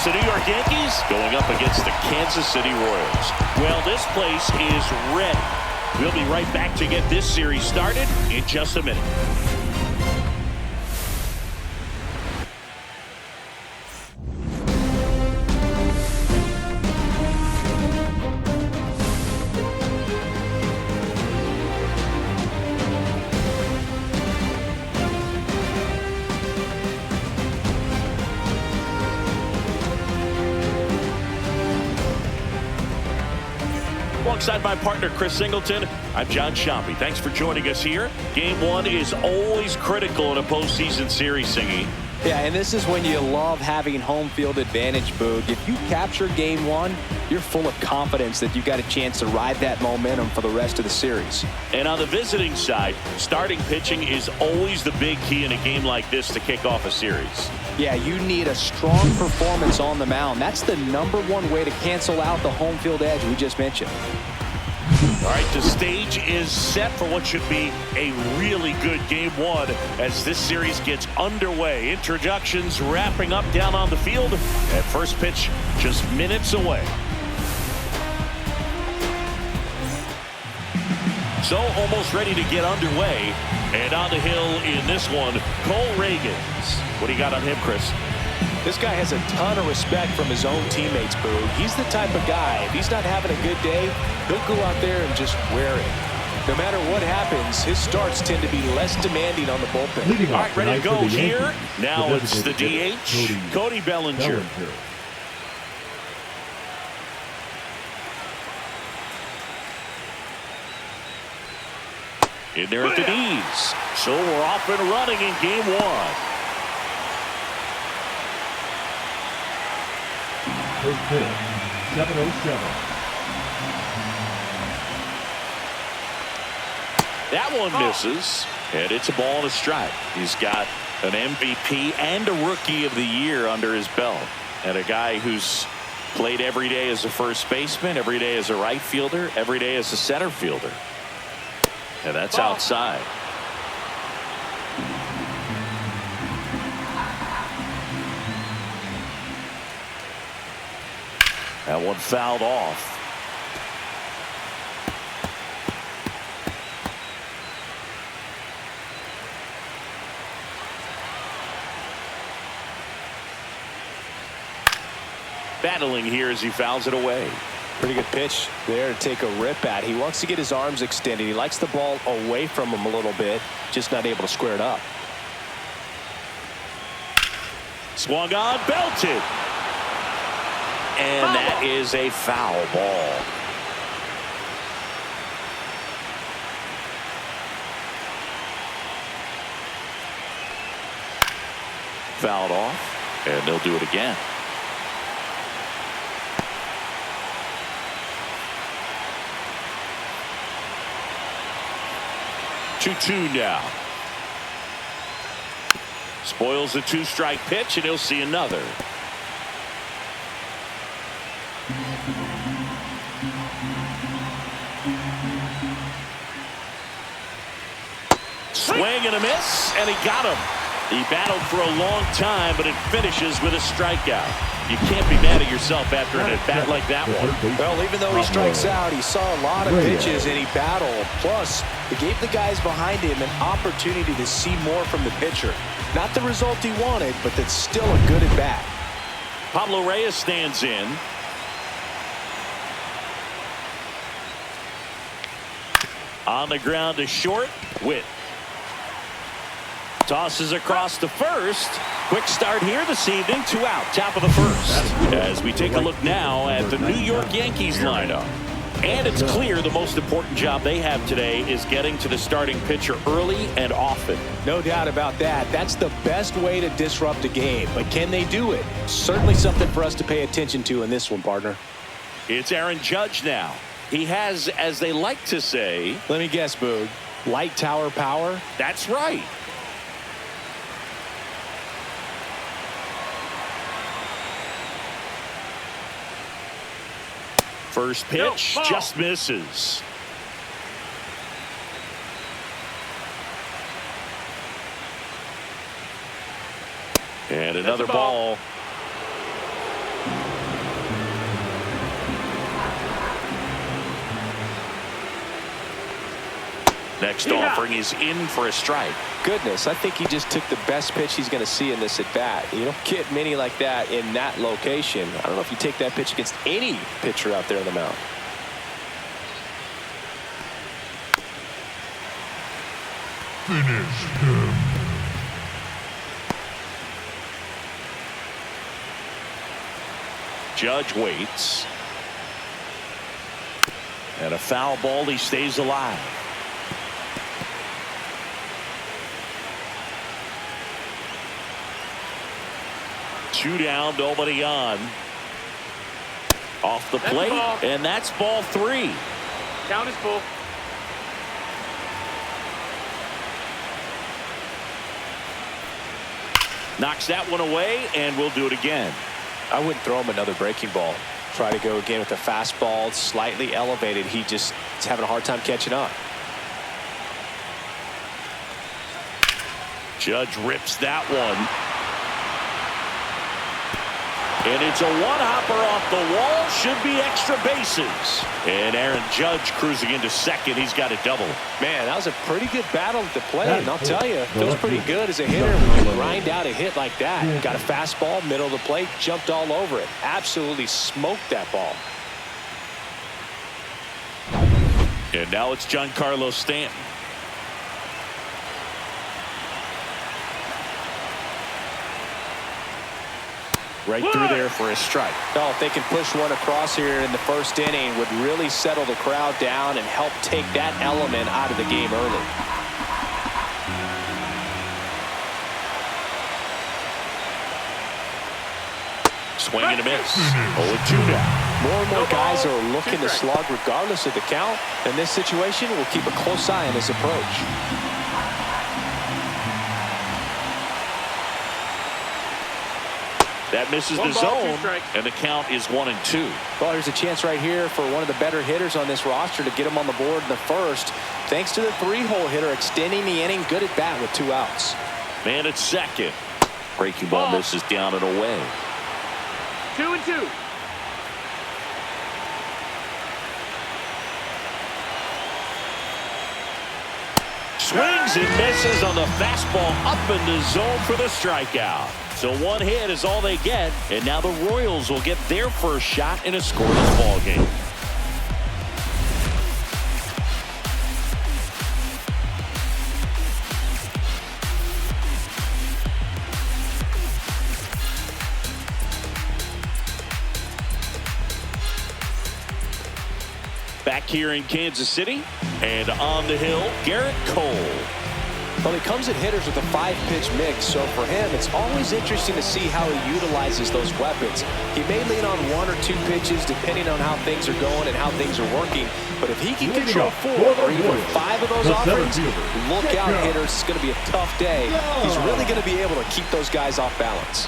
It's the New York Yankees going up against the Kansas City Royals. Well, this place is ready. We'll be right back to get this series started in just a minute. Alongside my partner, Chris Singleton, I'm John Sciampi. Thanks for joining us here. Game one is always critical in a postseason series, Singy. Yeah, and this is when you love having home field advantage, Boog. If you capture game one, you're full of confidence that you've got a chance to ride that momentum for the rest of the series. And on the visiting side, starting pitching is always the big key in a game like this to kick off a series. Yeah, you need a strong performance on the mound. That's the #1 way to cancel out the home field edge we just mentioned. All right, the stage is set for what should be a really good game one as this series gets underway. Introductions wrapping up down on the field, and first pitch just minutes away. So almost ready to get underway, and on the hill in this one, Cole Ragans. What do you got on him, Chris? This guy has a ton of respect from his own teammates, Boo. He's the type of guy, if he's not having a good day, he'll go out there and just wear it. No matter what happens, his starts tend to be less demanding on the bullpen. All right, ready to go here. Now it's the DH, Cody Bellinger. In there at the knees. So we're off and running in game one. First pitch, 7:07. That one misses, and it's a ball and a strike. He's got an MVP and a Rookie of the Year under his belt, and a guy who's played every day as a first baseman, every day as a right fielder, every day as a center fielder. And that's outside. That one fouled off. Battling here as he fouls it away. Pretty good pitch there to take a rip at. He wants to get his arms extended. He likes the ball away from him a little bit, just not able to square it up. Swung on, belted. And that is a foul ball. Fouled off, and they'll do it again. Two now. Spoils the two-strike pitch, and he'll see another. Swing and a miss, and he got him. He battled for a long time, but it finishes with a strikeout. You can't be mad at yourself after an at-bat like that one. Well, even though he strikes out, he saw a lot of pitches and he battled. Plus, it gave the guys behind him an opportunity to see more from the pitcher. Not the result he wanted, but that's still a good at-bat. Pablo Reyes stands in. On the ground to short. Witt tosses across to first. Quick start here this evening. 2 out, top of the first. As we take a look now at the New York Yankees lineup. And it's clear the most important job they have today is getting to the starting pitcher early and often. No doubt about that. That's the best way to disrupt a game. But can they do it? Certainly something for us to pay attention to in this one, partner. It's Aaron Judge now. He has, as they like to say... Let me guess, Boog. Light tower power? That's right. First pitch just misses. And another ball. Next offering is in for a strike. Goodness, I think he just took the best pitch he's going to see in this at bat. You don't get many like that in that location. I don't know if you take that pitch against any pitcher out there on the mound. Finish him. Judge waits. And a foul ball. He stays alive. Two down, nobody on. Off the plate, and that's ball 3. Count is full. Knocks that one away, and we'll do it again. I wouldn't throw him another breaking ball. Try to go again with a fastball slightly elevated. He just is having a hard time catching up. Judge rips that one. And it's a one-hopper off the wall. Should be extra bases. And Aaron Judge cruising into second. He's got a double. Man, that was a pretty good battle at the plate. And I'll tell you, feels pretty good as a hitter when you grind out a hit like that. Got a fastball, middle of the plate, jumped all over it. Absolutely smoked that ball. And now it's Giancarlo Stanton. Right through there for a strike. Oh, if they can push one across here in the first inning, would really settle the crowd down and help take that element out of the game early. Swing and a miss. 0-2 now. More and more guys are looking to slug regardless of the count. In this situation, we'll keep a close eye on his approach. That misses the zone, and the count is 1-2. Well, here's a chance right here for one of the better hitters on this roster to get him on the board in the first. Thanks to the 3-hole hitter extending the inning. Good at bat with 2 outs. Man at second. Breaking ball misses down and away. 2-2. Swings and misses on the fastball up in the zone for the strikeout. So one hit is all they get, and now the Royals will get their first shot in a scoreless ball game. Back here in Kansas City, and on the hill, Garrett Cole. Well, he comes at hitters with a 5-pitch mix, so for him, it's always interesting to see how he utilizes those weapons. He may lean on 1 or 2 pitches depending on how things are going and how things are working, but if he can control 4 or even 5 of those offerings, look out, hitters. It's going to be a tough day. He's really going to be able to keep those guys off balance.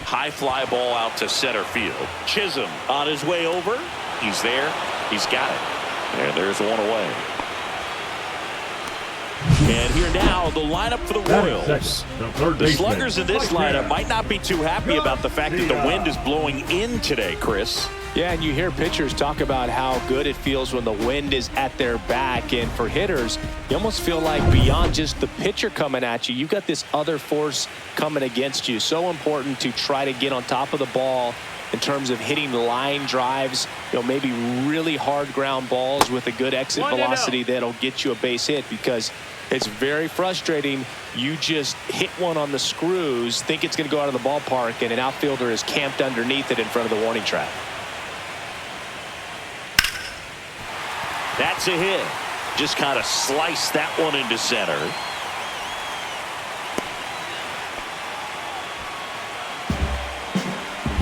High fly ball out to center field. Chisholm on his way over. He's there. He's got it. And there's one away. And here now, the lineup for the Royals. The sluggers in this lineup might not be too happy about the fact that the wind is blowing in today, Chris. Yeah, and you hear pitchers talk about how good it feels when the wind is at their back. And for hitters, you almost feel like beyond just the pitcher coming at you, you've got this other force coming against you. So important to try to get on top of the ball in terms of hitting line drives, maybe really hard ground balls with a good exit velocity that'll get you a base hit, because it's very frustrating. You just hit one on the screws, think it's going to go out of the ballpark, and an outfielder is camped underneath it in front of the warning track. That's a hit. Just kind of slice that one into center.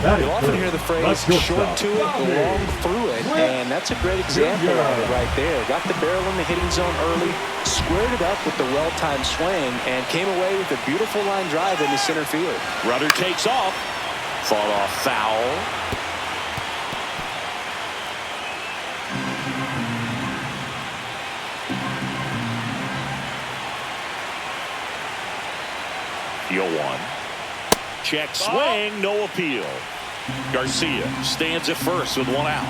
You'll often hear the phrase short to it, long through it, and that's a great example of it right there. Got the barrel in the hitting zone early, squared it up with the well-timed swing, and came away with a beautiful line drive into center field. Runner takes off. Fought off foul. The 0-1. Check swing, no appeal. Garcia stands at first with 1 out.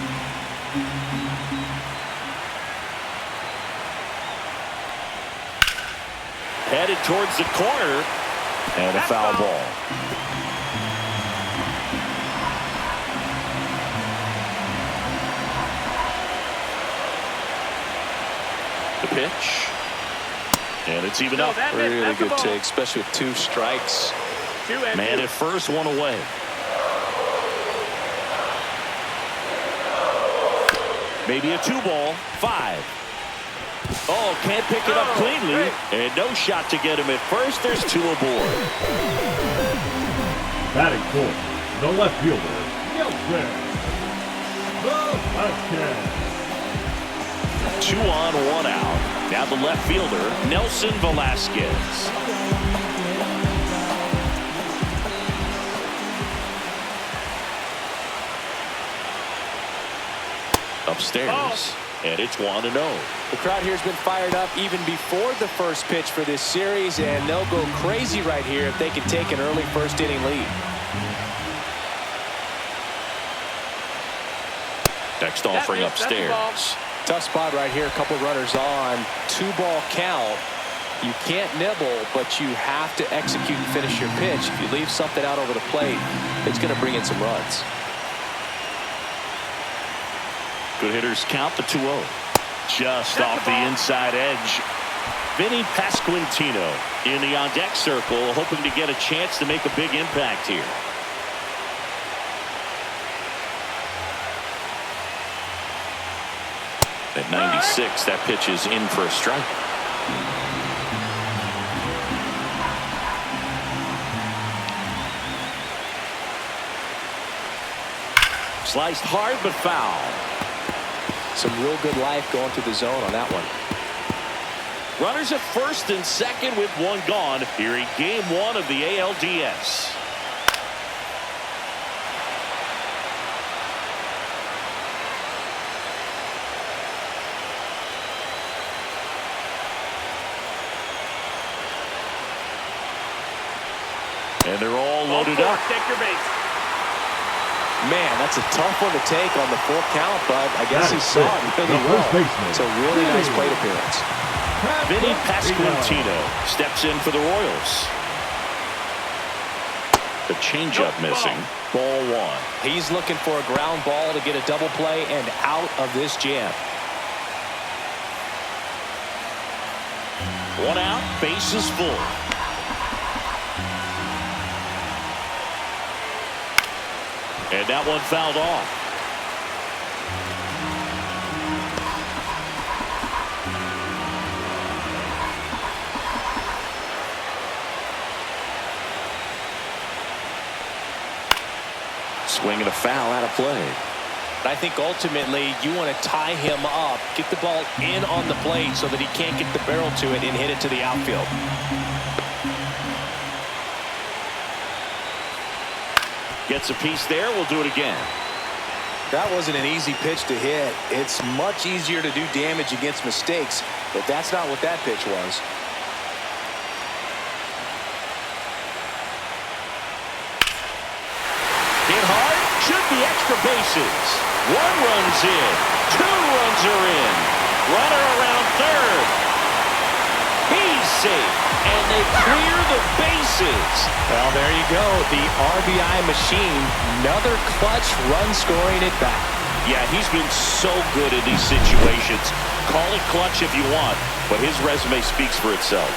headed towards the corner, and a foul ball. The pitch, and it's even up. Really good take, especially with 2 strikes. Man at first, 1 away. Maybe a 2-ball, 5. Oh, can't pick it up cleanly, and no shot to get him at first. There's 2 aboard. Batting fourth, the left fielder, Nelson Velasquez. 2 on, 1 out. Now the left fielder, Nelson Velasquez. Upstairs, and it's 1-0. The crowd here has been fired up even before the first pitch for this series, and they'll go crazy right here if they can take an early first-inning lead. Next offering upstairs. Tough spot right here. A couple runners on. 2-ball count. You can't nibble, but you have to execute and finish your pitch. If you leave something out over the plate, it's going to bring in some runs. Good hitters count the 2-0. Just off the inside edge. Vinny Pasquantino in the on-deck circle, hoping to get a chance to make a big impact here. At 96, that pitch is in for a strike. Sliced hard but foul. Some real good life going through the zone on that one. Runners at first and second with 1 gone here in game 1 of the ALDS. And they're all loaded up. Take your base. Man, that's a tough one to take on the full count, but I guess he saw it really well. It's a really nice plate appearance. Vinny Pasquantino steps in for the Royals. The changeup missing. Ball 1. He's looking for a ground ball to get a double play and out of this jam. 1 out, bases full. And that one fouled off. Swing and a foul out of play. I think ultimately you want to tie him up, get the ball in on the plate so that he can't get the barrel to it and hit it to the outfield. Gets a piece there. We'll do it again. That wasn't an easy pitch to hit. It's much easier to do damage against mistakes, but that's not what that pitch was. Hit hard. Should be extra bases. 1 run's in. 2 runs are in. Runner around third. He's safe. And they clear the bases. Well, there you go. The RBI machine. Another clutch run scoring at bat. Yeah, he's been so good in these situations. Call it clutch if you want, but his resume speaks for itself.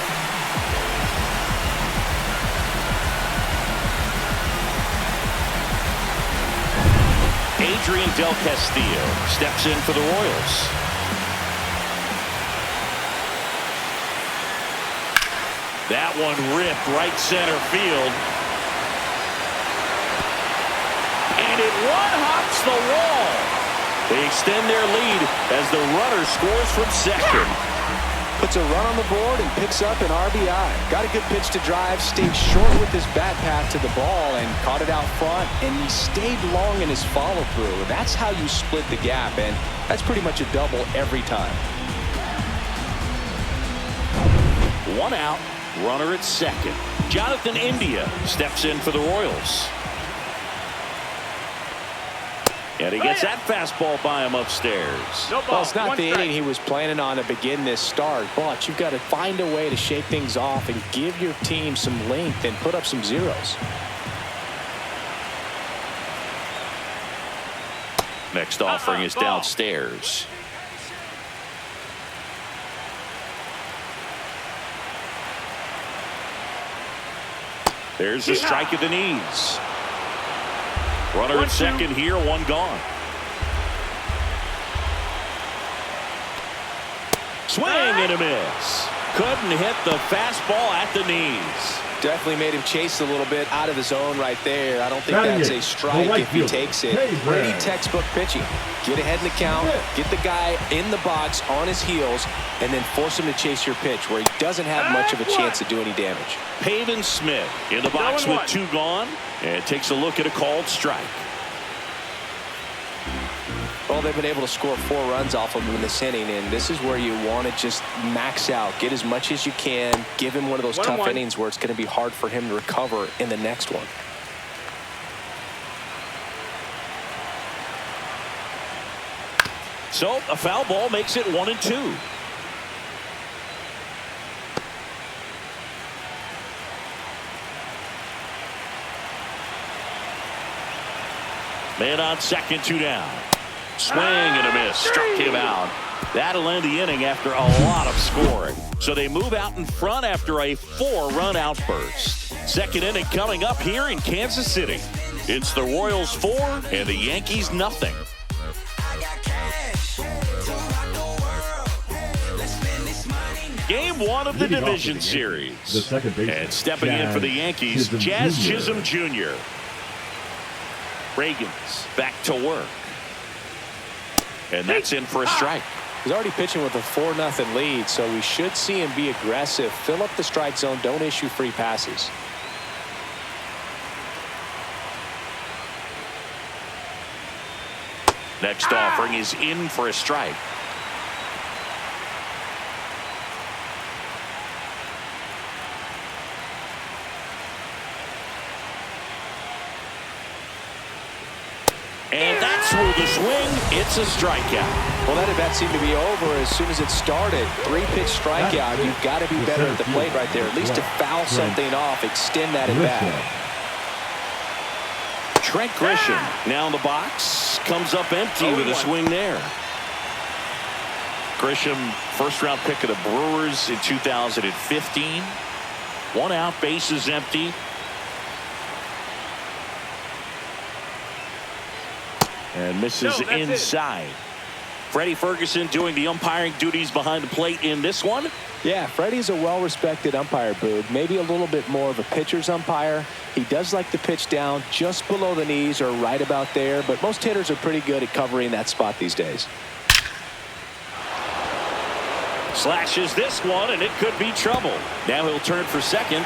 Adrian Del Castillo steps in for the Royals. That one ripped right center field. And it one-hops the wall. They extend their lead as the runner scores from second. Puts a run on the board and picks up an RBI. Got a good pitch to drive, stayed short with his bat path to the ball and caught it out front, and he stayed long in his follow-through. That's how you split the gap, and that's pretty much a double every time. 1 out. Runner at second. Jonathan India steps in for the Royals. And he gets that fastball by him upstairs. No ball. Well, it's not One the strike. inning he was planning on to begin this start, but you've got to find a way to shake things off and give your team some length and put up some zeros. Next offering is downstairs. There's the strike at the knees. Runner at second here, one gone. Swing and a miss. Couldn't hit the fastball at the knees. Definitely made him chase a little bit out of the zone right there. I don't think that's a strike if he takes it. Pretty textbook pitching. Get ahead in the count, get the guy in the box on his heels, and then force him to chase your pitch where he doesn't have much of a chance to do any damage. Pavin Smith in the box with 2 gone, and takes a look at a called strike. Well, they've been able to score 4 runs off of him in this inning, and this is where you want to just max out, get as much as you can, give him one of those tough innings where it's going to be hard for him to recover in the next one. So a foul ball makes it 1-2. Man on second, 2 down. Swing and a miss. Struck him out. That'll end the inning after a lot of scoring. So they move out in front after a 4-run outburst. Second inning coming up here in Kansas City. It's the Royals 4 and the Yankees nothing. Game 1 of the division series. And stepping in for the Yankees, Jazz Chisholm Jr. Reagan's back to work. And that's in for a strike. He's already pitching with a 4-0 lead, so we should see him be aggressive. Fill up the strike zone. Don't issue free passes. Next offering is in for a strike. And that's through the swing. It's a strikeout. Well, that at-bat seemed to be over as soon as it started. 3-pitch strikeout. You've got to be better at the plate right there. At least to foul something off, extend that at-bat. Trent Grisham now in the box. Comes up empty with a swing there. Grisham, first-round pick of the Brewers in 2015. 1 out, bases empty. And misses inside. Freddie Ferguson doing the umpiring duties behind the plate in this one. Yeah, Freddie's a well-respected umpire, Boog. Maybe a little bit more of a pitcher's umpire. He does like to pitch down just below the knees or right about there, but most hitters are pretty good at covering that spot these days. Slashes this one, and it could be trouble. Now he'll turn for second.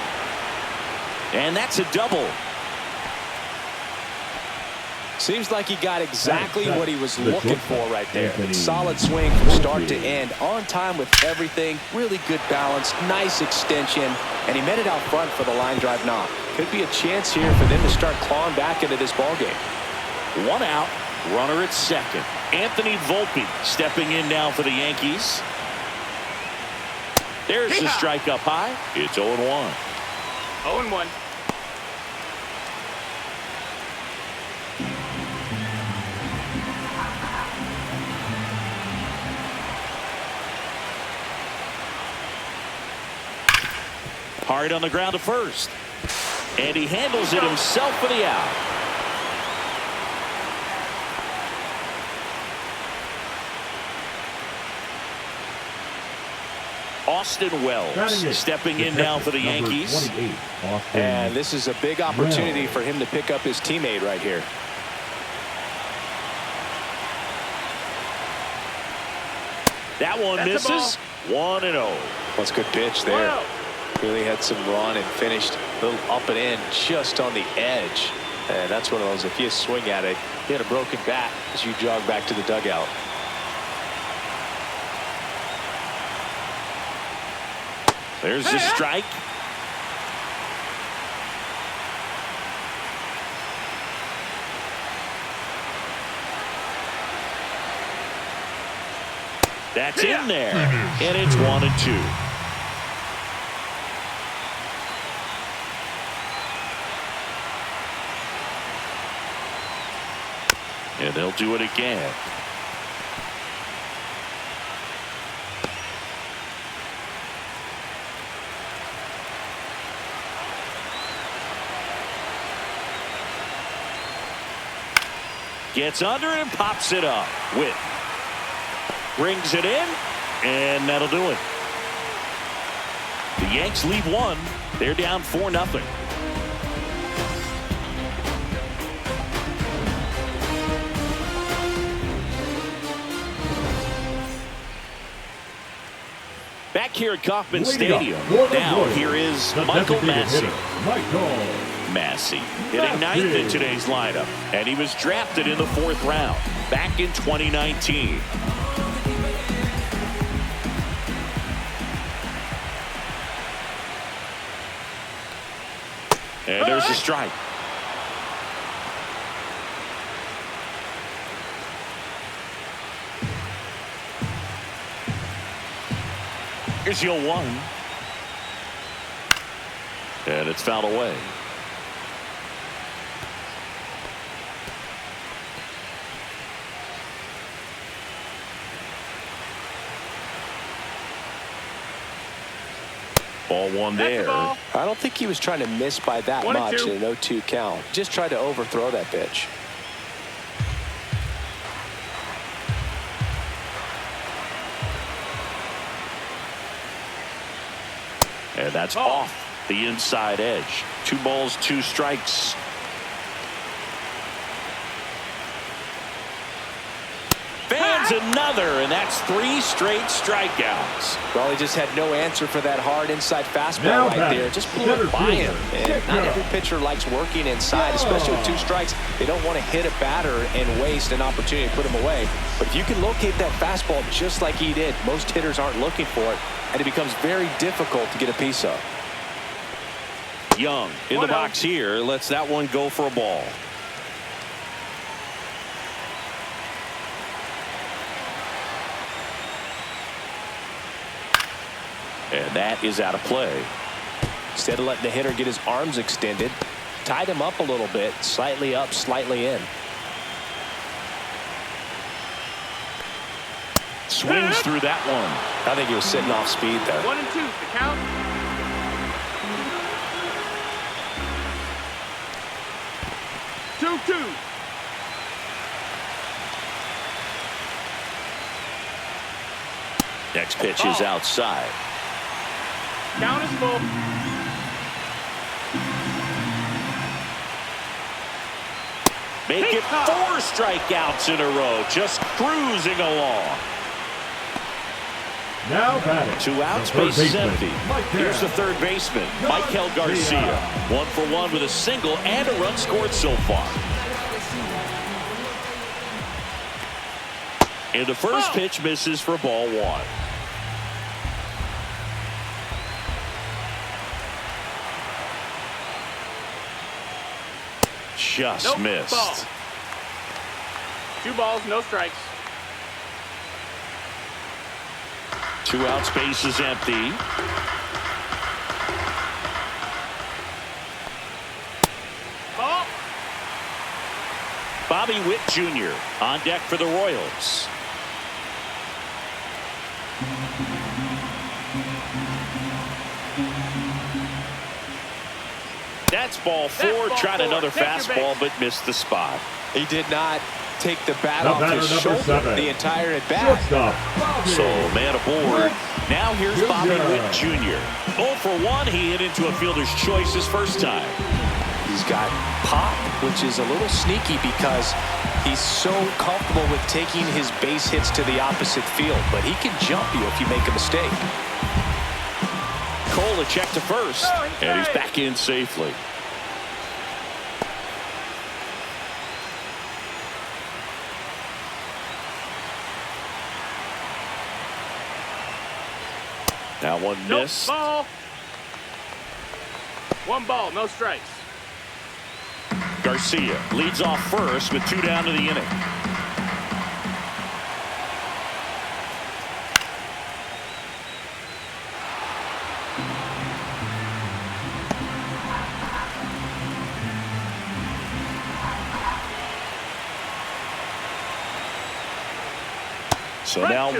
And that's a double. Seems like he got exactly what he was looking for right there. Solid swing from start to end. On time with everything. Really good balance. Nice extension. And he met it out front for the line drive knock. Could be a chance here for them to start clawing back into this ballgame. 1 out. Runner at second. Anthony Volpe stepping in now for the Yankees. There's the strike up high. It's 0-1. 0-1. Hard on the ground to first. And he handles it himself for the out. Austin Wells stepping in now for the Yankees. And this is a big opportunity for him to pick up his teammate right here. That one misses. 1-0. That's a good pitch there. Really had some run and finished a little up and in just on the edge. And that's one of those, if you swing at it, you had a broken bat as you jog back to the dugout. There's the strike. That's in there. And it's 1-2. And they'll do it again. Gets under it and pops it up. Witt brings it in, and that'll do it. The Yanks lead one. They're down 4-0. Back here at Kauffman Stadium. Now here is Michael Massey. Massey hitting ninth in today's lineup, and he was drafted in the 4th round back in 2019. And there's a strike. Here's 0-1. And it's fouled away. Ball one there. I don't think he was trying to miss by that much in an 0-2 count. Just tried to overthrow that pitch. And that's off the inside edge. 2 balls, 2 strikes. Fans another, and that's 3 straight strikeouts. Well, he just had no answer for that hard inside fastball right there. Just blew it by him. And not every pitcher likes working inside, especially with 2 strikes. They don't want to hit a batter and waste an opportunity to put him away. But if you can locate that fastball just like he did, most hitters aren't looking for it, and it becomes very difficult to get a piece of. Young in the box here lets that one go for a ball. And that is out of play. Instead of letting the hitter get his arms extended, tied him up a little bit, slightly up, slightly in. Swings through that one. I think he was sitting off speed there. 1-2, the count. Two. Next pitch is outside. Count is full. Make it 4 strikeouts in a row, just cruising along. Now batting. 2 outs, base is empty. Here's the 3rd baseman, Michael Garcia. 1 for 1 with a single and a run scored so far. And the first pitch misses for ball 1. Just missed. Ball. 2 balls, no strikes. 2 outs, base is empty. Ball. Bobby Witt Jr. on deck for the Royals. That's ball 4. Tried another fastball, but missed the spot. He did not take the bat off his shoulder 7. the entire at bat. So man aboard. Now here's Bobby Witt Jr. 0 for 1. He hit into a fielder's choice his first time. He's got pop, which is a little sneaky because he's so comfortable with taking his base hits to the opposite field, but he can jump you if you make a mistake. Cole a check to first, and he's back in safely. Now one missed. Ball. 1 ball, no strikes. Garcia leads off first with 2 down to the inning. So now 1-2.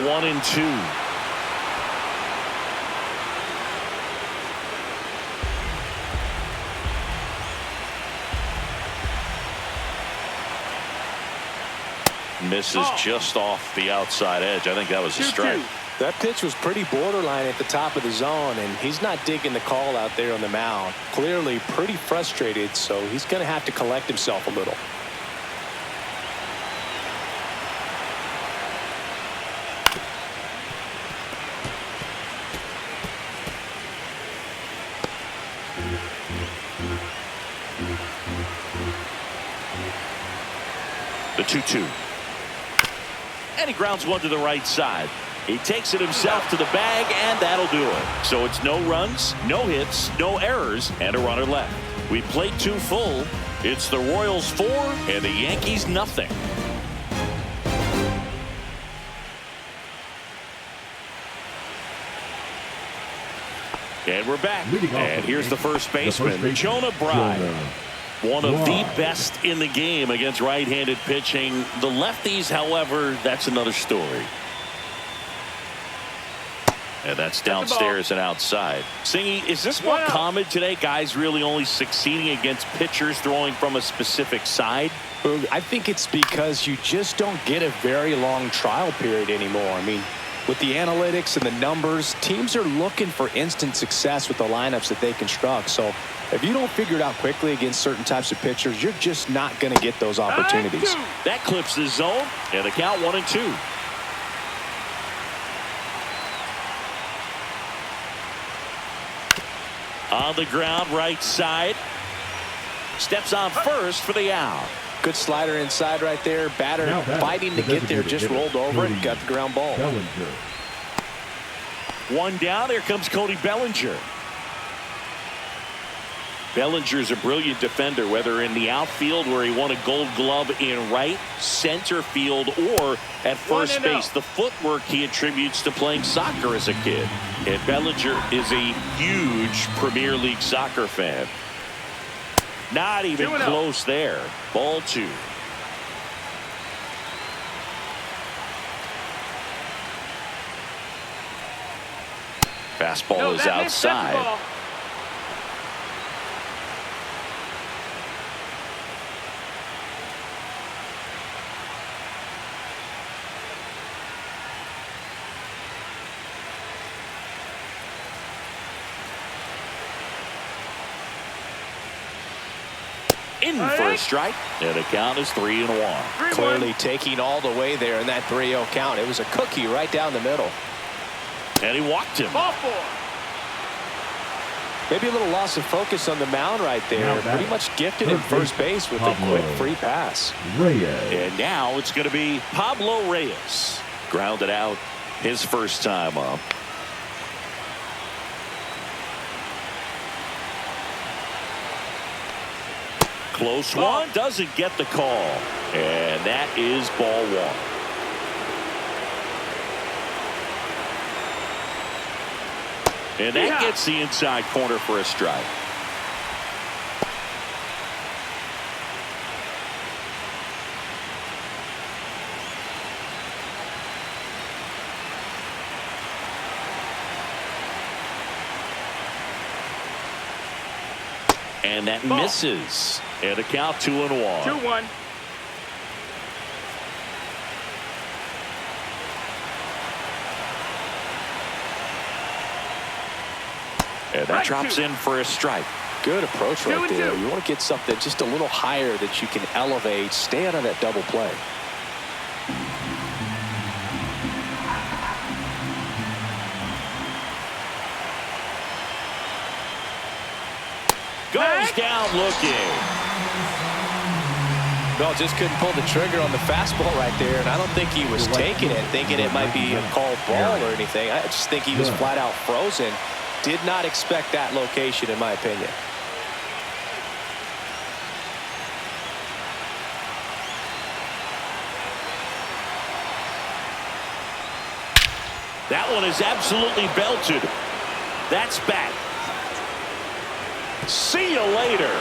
Misses just off the outside edge. I think that was a strike. That pitch was pretty borderline at the top of the zone, and he's not digging the call out there on the mound. Clearly pretty frustrated, so he's going to have to collect himself a little. The 2-2. And he grounds one to the right side. He takes it himself to the bag, and that'll do it. So it's no runs, no hits, no errors, and a runner left. We played 2 full. It's the Royals 4 and the Yankees nothing. And we're back. And here's the first baseman, Jonah Bride. One of the best in the game against right-handed pitching. The lefties, however, that's another story. And that's downstairs and outside. Singy, is this more common today? Guys really only succeeding against pitchers throwing from a specific side? I think it's because you just don't get a very long trial period anymore. I mean, with the analytics and the numbers, teams are looking for instant success with the lineups that they construct. So if you don't figure it out quickly against certain types of pitchers, you're just not going to get those opportunities. That clips the zone, and the count 1-2. On the ground, right side. Steps on first for the out. Good slider inside right there. Batter fighting to get there, just rolled over it and got the ground ball. One down. Here comes Cody Bellinger. Bellinger's a brilliant defender, whether in the outfield where he won a Gold Glove in right, center field, or at first base. The footwork he attributes to playing soccer as a kid. And Bellinger is a huge Premier League soccer fan. Not even close there. Ball 2. Fastball is outside. In for a strike, and the count is 3-1. Clearly taking all the way there in that 3-0 count. It was a cookie right down the middle. And he walked him. Ball 4. Maybe a little loss of focus on the mound right there. Pretty much gifted at first base with a quick free pass. And now it's going to be Pablo Reyes. Grounded out his first time up. Close one, doesn't get the call. And that is ball 1. And that gets the inside corner for a strike. And that misses. And a count 2-1. 2-1. And that drops in for a strike. Good approach right there. You want to get something just a little higher that you can elevate. Stay out of that double play. Goes down looking. No, just couldn't pull the trigger on the fastball right there, and I don't think he was taking it, thinking it might be a called ball or anything. I just think he was flat out frozen. Did not expect that location, in my opinion. That one is absolutely belted. That's back. See you later.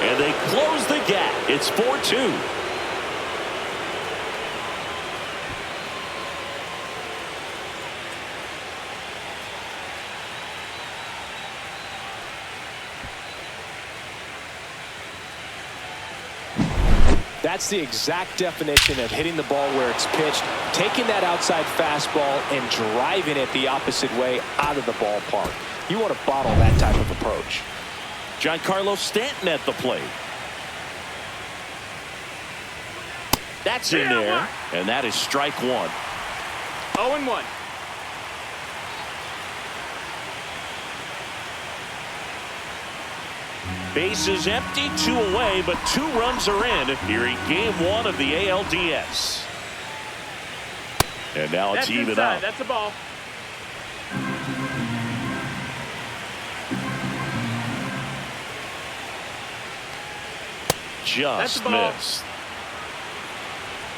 And they close the gap. It's 4-2. That's the exact definition of hitting the ball where it's pitched, taking that outside fastball and driving it the opposite way out of the ballpark. You want to bottle that type of approach. Giancarlo Stanton at the plate. That's in there, and that is strike one. 0-1. Bases empty, 2 away, but 2 runs are in here in game 1 of the ALDS. And now it's even up. That's a ball. Just missed.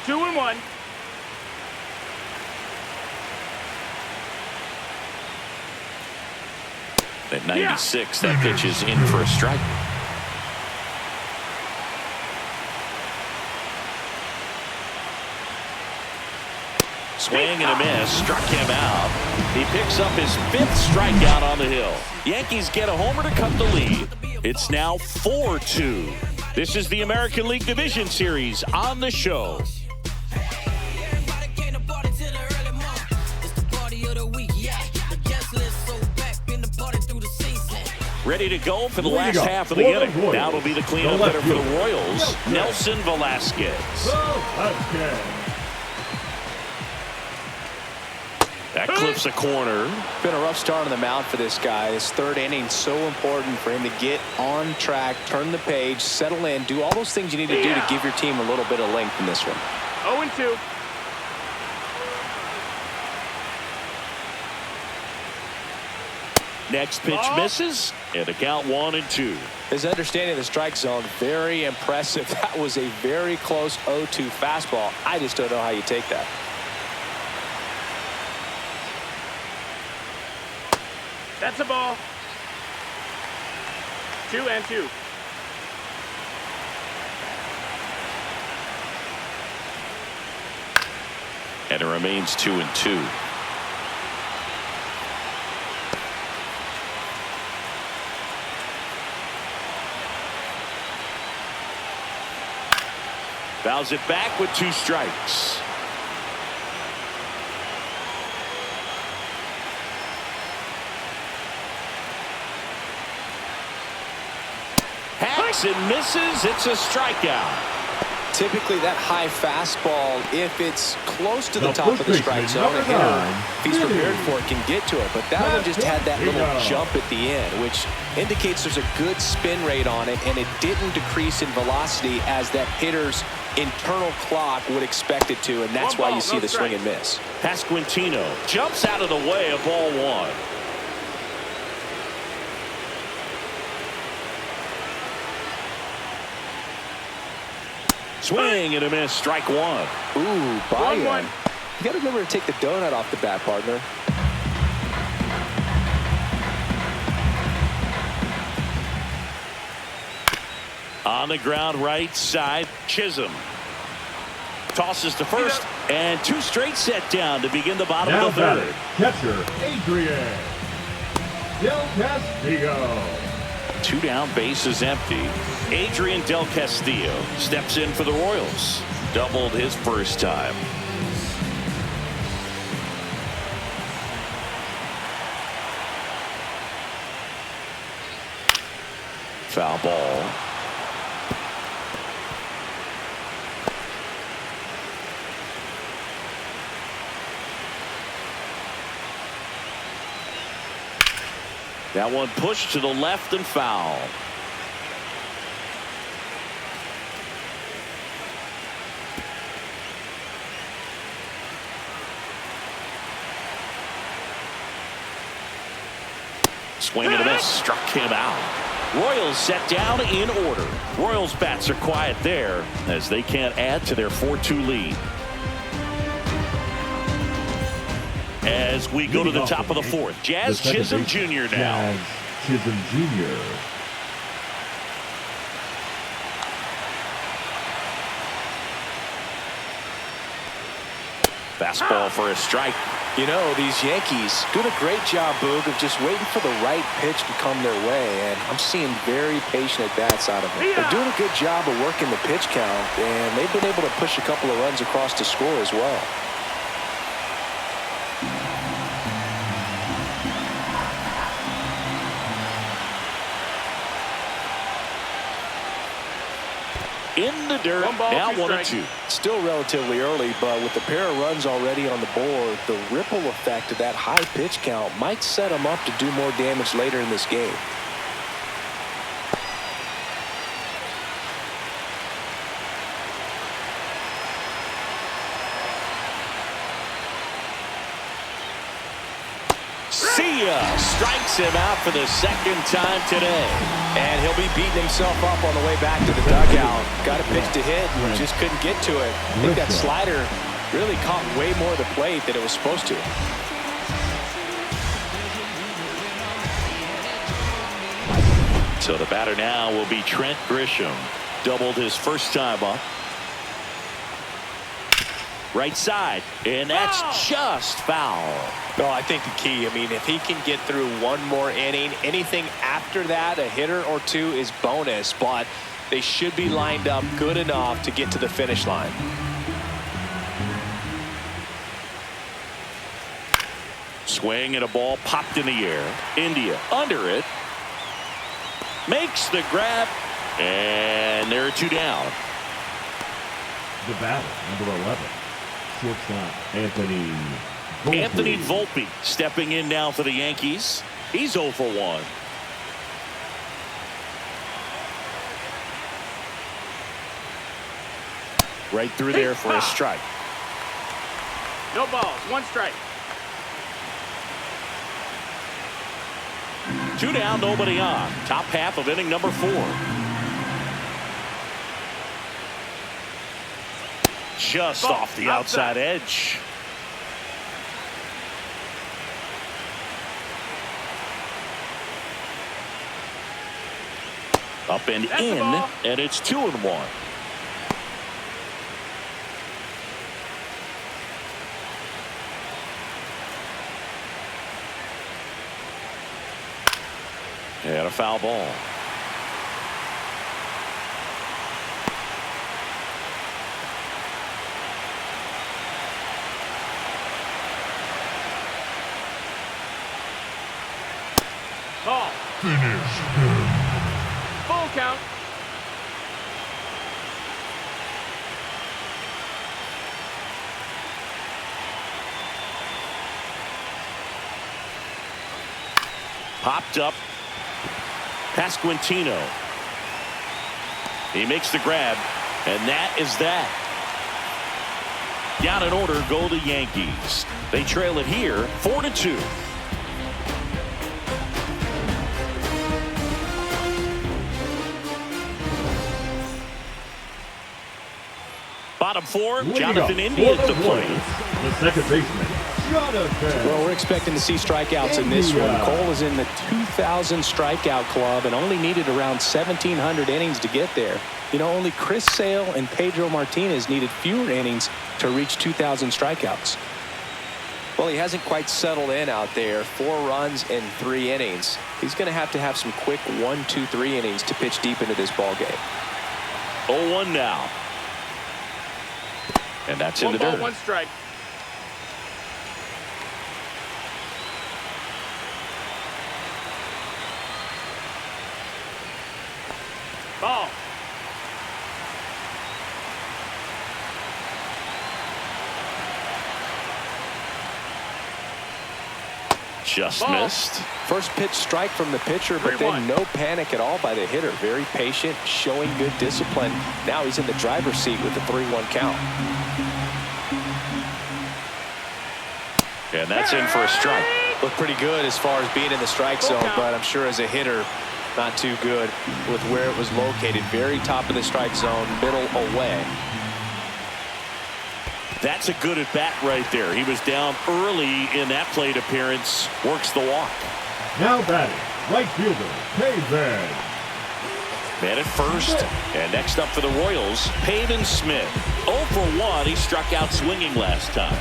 2-1. At 96, that pitch is in for a strike. Swing and a miss, struck him out. He picks up his 5th strikeout on the hill. Yankees get a homer to cut the lead. It's now 4-2. This is the American League Division Series on the show. Ready to go for the last half of the inning. Now it'll be the cleanup hitter for the Royals, Nelson Velasquez. That clips a corner. Been a rough start on the mound for this guy. His 3rd inning, so important for him to get on track, turn the page, settle in, do all those things you need to do to give your team a little bit of length in this one. 0-2. Next pitch misses, and a count 1-2. His understanding of the strike zone, very impressive. That was a very close 0-2 fastball. I just don't know how you take that. That's a ball. 2-2. And it remains 2-2. Fouls it back with 2 strikes. Hacks and misses. It's a strikeout. Typically that high fastball, if it's close to the top of the strike zone, a hitter, if he's prepared for it, can get to it. But that one just had that little jump at the end, which indicates there's a good spin rate on it, and it didn't decrease in velocity as that hitter's internal clock would expect it to, and that's why you see the swing and miss. Pasquantino jumps out of the way of ball 1. Swing and a miss, strike 1. Ooh, buy in. You got to remember to take the donut off the bat, partner. On the ground right side, Chisholm tosses to first, and 2 straight set down to begin the bottom of the 3rd. Catcher Adrian Del Castillo. 2 down, bases empty. Adrian Del Castillo steps in for the Royals. Doubled his first time. Foul ball. That one pushed to the left and foul. Swing and a miss, struck him out. Royals set down in order. Royals bats are quiet there as they can't add to their 4-2 lead. As we go to the top of the 4th, Jazz Chisholm Jr. now. Jazz Chisholm Jr. Fastball for a strike. You know, these Yankees doing a great job, Boog, of just waiting for the right pitch to come their way, and I'm seeing very patient at-bats out of them. They're doing a good job of working the pitch count, and they've been able to push a couple of runs across to score as well. In the dirt, now 1-2. Still relatively early, but with the pair of runs already on the board, the ripple effect of that high pitch count might set them up to do more damage later in this game. See ya! Strikes him out for the second time today. And he'll be beating himself up on the way back to the dugout. Got a pitch to hit and just couldn't get to it. I think that slider really caught way more of the plate than it was supposed to. So the batter now will be Trent Grisham. Doubled his first time up. Right side, and that's just foul. No, I think the key, I mean, if he can get through one more inning, anything after that, a hitter or two is bonus, but they should be lined up good enough to get to the finish line. Swing and a ball popped in the air. India under it. Makes the grab, and there are two down. The batter, number 11. Shortstop, Anthony Volpe. Anthony Volpe stepping in now for the Yankees. He's 0 for 1. Right through there for a strike. No balls, 1 strike. 2 down, nobody on. Top half of inning number 4. Just off the outside edge. Up and in, and it's 2-1. And a foul ball. Ball. Finish him. Full count. Popped up. Pasquantino. He makes the grab, and that is that. Down in order go the Yankees. They trail it here 4-2. Bottom 4, Jonathan India at the plate. The second baseman, Jonathan. Well, we're expecting to see strikeouts in this one. Cole is in the 2,000 strikeout club and only needed around 1,700 innings to get there. You know, only Chris Sale and Pedro Martinez needed fewer innings to reach 2,000 strikeouts. Well, he hasn't quite settled in out there. 4 runs in 3 innings. He's going to have some quick 1, 2, 3 innings to pitch deep into this ball game. 0-1 now. And that's in the dirt. 1 strike. Ball. Just missed. First pitch strike from the pitcher, but then no panic at all by the hitter. Very patient, showing good discipline. Now he's in the driver's seat with the 3-1 count. And that's in for a strike. Looked pretty good as far as being in the strike zone, but I'm sure as a hitter, not too good with where it was located. Very top of the strike zone, middle away. That's a good at bat right there. He was down early in that plate appearance. Works the walk. Now batting, right fielder, Pavin. Man at first. And next up for the Royals, Pavin Smith. 0 for 1. He struck out swinging last time.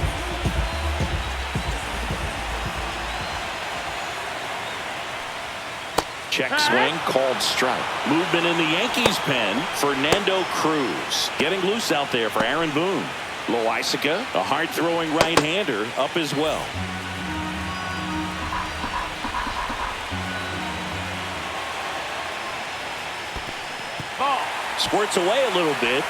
Check swing called strike. Movement in the Yankees pen. Fernando Cruz getting loose out there for Aaron Boone. Loaisiga, a hard-throwing right-hander, up as well. Ball. Squirts away a little bit.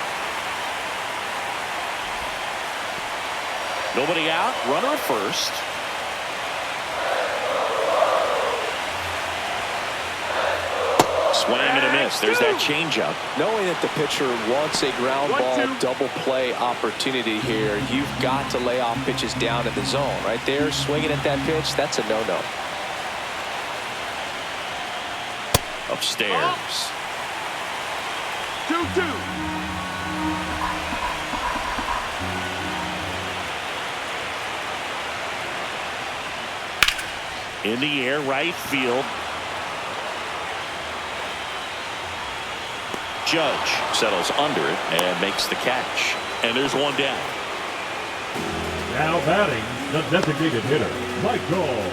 Nobody out. Runner at first. Swing and a miss. There's that changeup. Knowing that the pitcher wants a ground ball double play opportunity here, you've got to lay off pitches down in the zone. Right there, swinging at that pitch, that's a no-no. Upstairs. 2-2. In the air, right field. Judge settles under it and makes the catch. And there's one down. Now batting, the designated hitter, Michael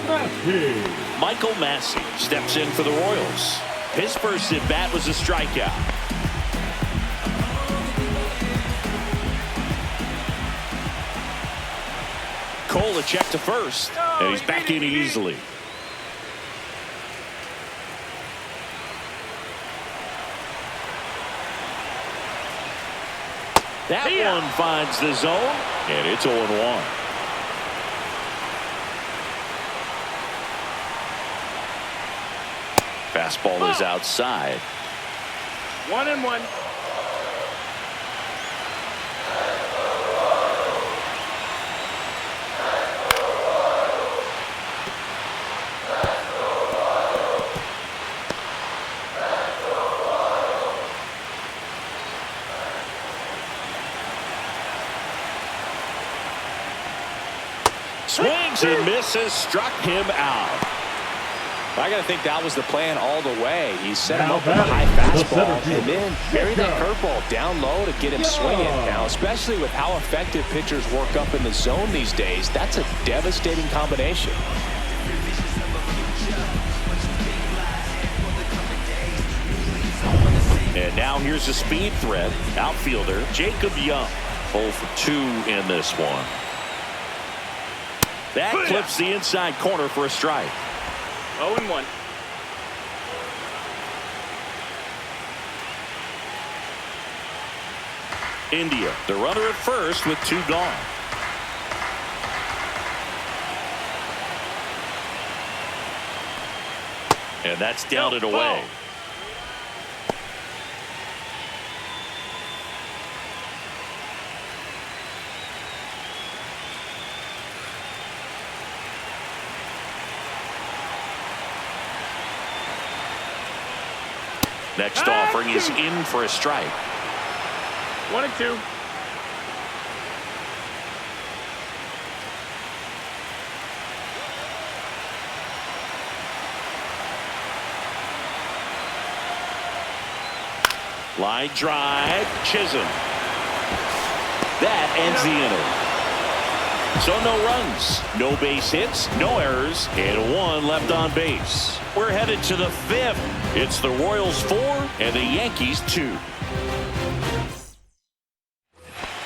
Massey. Michael Massey steps in for the Royals. His first at bat was a strikeout. Cole a check to first, and he's back in easily. That one finds the zone, and it's 0-1. Fastball is outside. 1-1. Swings and misses, struck him out. I got to think that was the plan all the way. He set him Now up with a high batting, the fastball center and then buried that curveball down low to get him swinging. Now, especially with how effective pitchers work up in the zone these days, that's a devastating combination. And now here's a speed threat. Outfielder Jacob Young. 0 for 2 in this one. That clips the inside corner for a strike. 0-1. India, the runner at first with 2 gone. And that's down and away. Next offering is in for a strike. 1-2. Line drive, Chisholm. That ends the inning. So no runs, no base hits, no errors, and 1 left on base. We're headed to the 5th. It's the Royals 4 and the Yankees 2.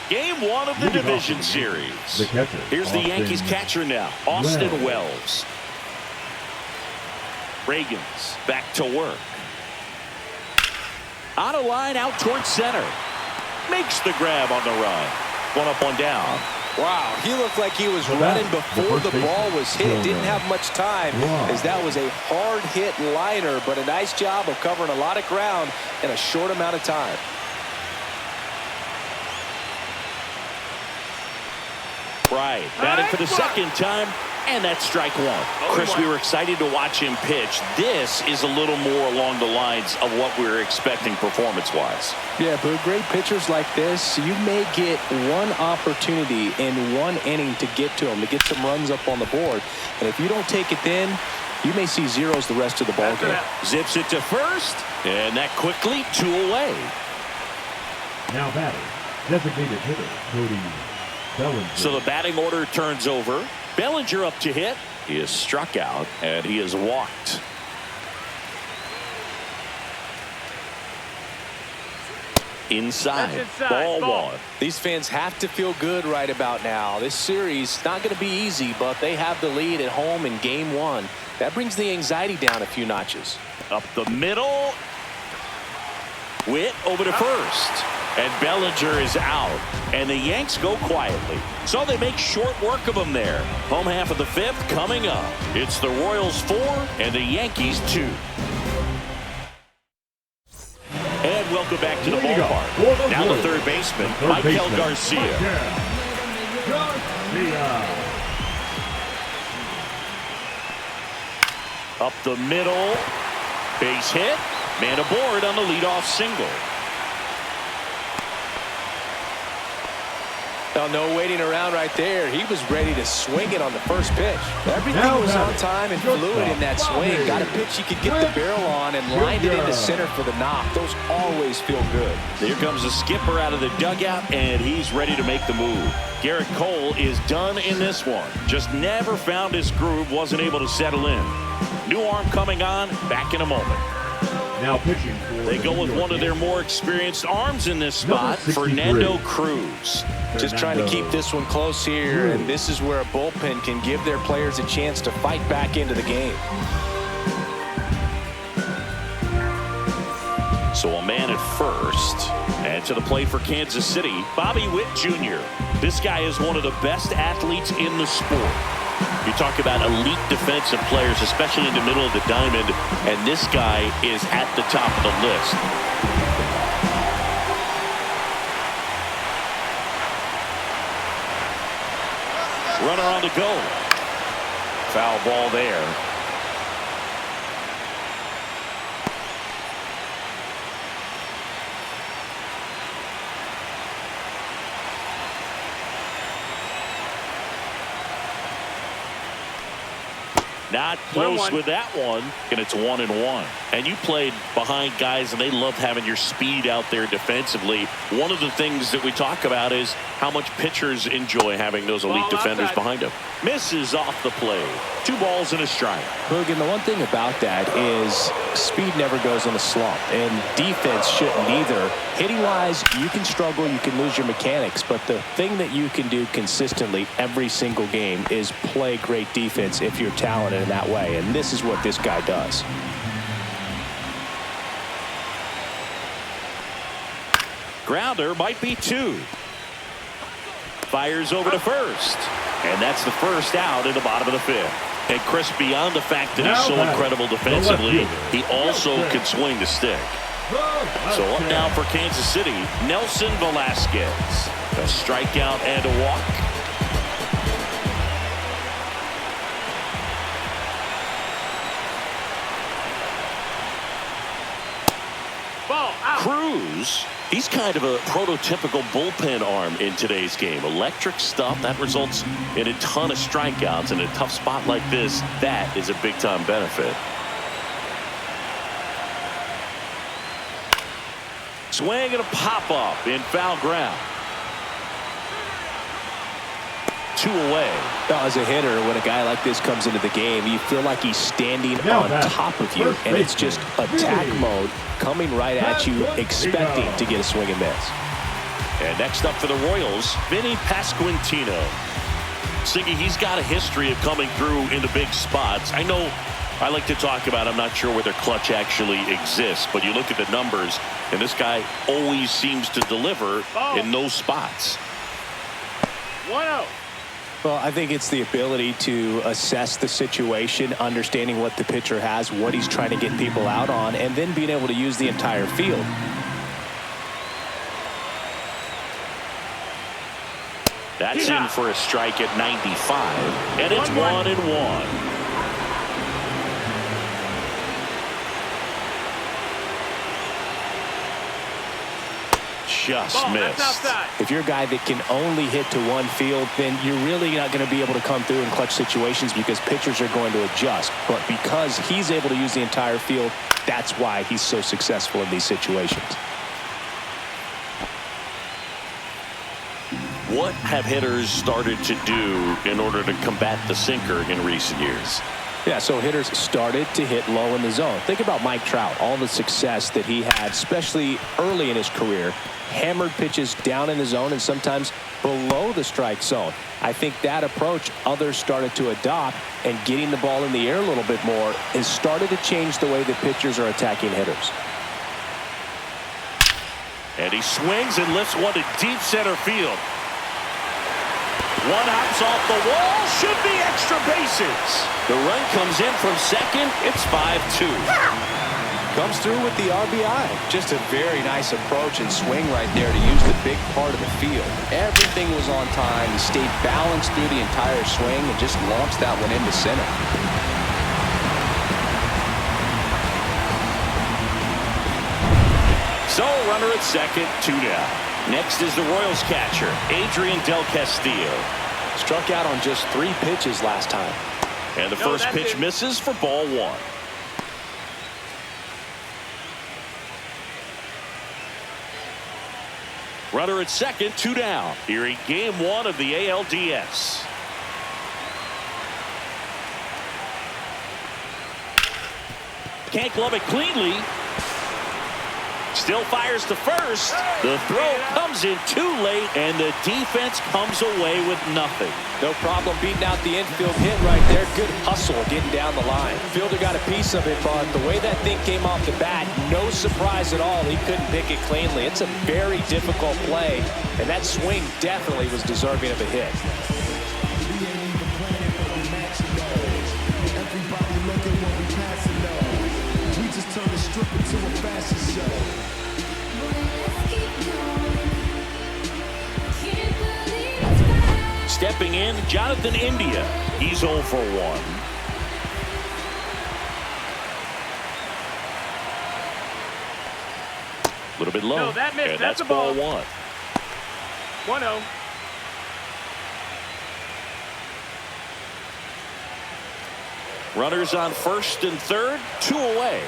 Game 1 of the division series. Here's the Yankees catcher now, Austin Wells. Reagans back to work. On a line out towards center. Makes the grab on the run. 1 up, 1 down. Wow, he looked like he was running before the ball was hit. Didn't have much time as that was a hard hit liner, but a nice job of covering a lot of ground in a short amount of time. Right, batting for the second time, and that's strike 1. Chris, we were excited to watch him pitch. This is a little more along the lines of what we were expecting performance-wise. Yeah, but great pitchers like this, you may get one opportunity in one inning to get to them, to get some runs up on the board. And if you don't take it then, you may see zeros the rest of the ball game. Zips it to first, and that quickly 2 away. Now batting, designated hitter, Cody Bellinger. So the batting order turns over. Bellinger up to hit. He is struck out, and he is walked. inside. Ball one. These fans have to feel good right about now. This series not going to be easy, but they have the lead at home in game one. That brings the anxiety down a few notches. Up the middle. Witt over to first. And Bellinger is out. And the Yanks go quietly. So they make short work of them there. Home half of the fifth coming up. It's the Royals 4 and the Yankees 2. And welcome back to the ballpark. Now the third baseman, Michael Garcia. Up the middle. Base hit. Man aboard on the leadoff single. Well, no waiting around right there. He was ready to swing it on the first pitch. Everything was on time and fluid in that swing. Got a pitch he could get the barrel on and lined it into center for the knock. Those always feel good. Here comes the skipper out of the dugout, and he's ready to make the move. Garrett Cole is done in this one. Just never found his groove, wasn't able to settle in. New arm coming on, back in a moment. Now pitching for they go with one of their more experienced arms in this spot, Fernando Cruz. Just trying to keep this one close here, and this is where a bullpen can give their players a chance to fight back into the game. So a man at first, and to the plate for Kansas City, Bobby Witt Jr. This guy is one of the best athletes in the sport. You talk about elite defensive players, especially in the middle of the diamond, and this guy is at the top of the list. Runner on the go. Foul ball there. Not close with that one, and it's 1-1. And you played behind guys, and they love having your speed out there defensively. One of the things that we talk about is how much pitchers enjoy having those elite defenders behind them. Misses off the play. 2 balls and a strike. Look, and the one thing about that is speed never goes in a slump, and defense shouldn't either. Hitting-wise, you can struggle, you can lose your mechanics, but the thing that you can do consistently every single game is play great defense if you're talented in that way, and this is what this guy does. Grounder might be 2. Fires over to first, and that's the first out in the bottom of the fifth. And Chris, beyond the fact that he's so incredible defensively, he also can swing the stick. So up now for Kansas City, Nelson Velasquez. A strikeout and a walk. Cruz, he's kind of a prototypical bullpen arm in today's game. Electric stuff that results in a ton of strikeouts. In a tough spot like this, that is a big-time benefit. Swing and a pop-up in foul ground. 2 away. Now, as a hitter, when a guy like this comes into the game, you feel like he's standing on top of you, and it's just attack mode coming right at you, expecting to get a swing and miss. And next up for the Royals, Vinny Pasquantino. Siggy, he's got a history of coming through in the big spots. I know I like to talk about, I'm not sure where their clutch actually exists, but you look at the numbers, and this guy always seems to deliver in those spots. 1-0. Well, I think it's the ability to assess the situation, understanding what the pitcher has, what he's trying to get people out on, and then being able to use the entire field. That's in for a strike at 95, and it's 1-1. Just missed. If you're a guy that can only hit to one field, then you're really not going to be able to come through in clutch situations because pitchers are going to adjust. But because he's able to use the entire field, that's why he's so successful in these situations. What have hitters started to do in order to combat the sinker in recent years? Yeah, so hitters started to hit low in the zone. Think about Mike Trout, all the success that he had, especially early in his career. Hammered pitches down in the zone and sometimes below the strike zone. I think that approach others started to adopt, and getting the ball in the air a little bit more has started to change the way that pitchers are attacking hitters. And he swings and lifts one to deep center field. One hops off the wall. Should be extra bases. The run comes in from second. It's 5-2. Comes through with the RBI. Just a very nice approach and swing right there to use the big part of the field. Everything was on time. He stayed balanced through the entire swing and just launched that one into center. So, runner at second, 2 down. Next is the Royals catcher, Adrian Del Castillo. Struck out on just 3 pitches last time. And the first pitch misses for ball 1. Runner at second, 2 down. Here in game 1 of the ALDS. Can't glove it cleanly. Still fires to first. The throw comes in too late, and the defense comes away with nothing. No problem beating out the infield hit right there. Good hustle getting down the line. Fielder got a piece of it, but the way that thing came off the bat, no surprise at all. He couldn't pick it cleanly. It's a very difficult play, and that swing definitely was deserving of a hit. Stepping in, Jonathan India. He's 0 for 1. A little bit low. No, that missed. And That's a ball ball. 1. 1-0. Runners on first and third, 2 away.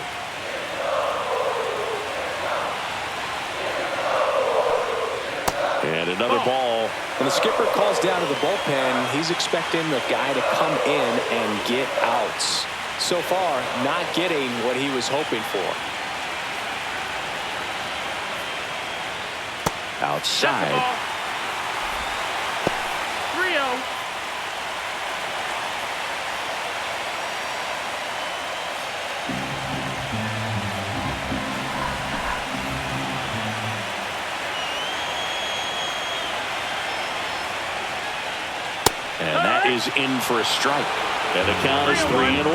And another ball. When the skipper calls down to the bullpen, he's expecting the guy to come in and get outs. So far, not getting what he was hoping for. Outside. 3-0. And that is in for a strike. And the count is 3-1.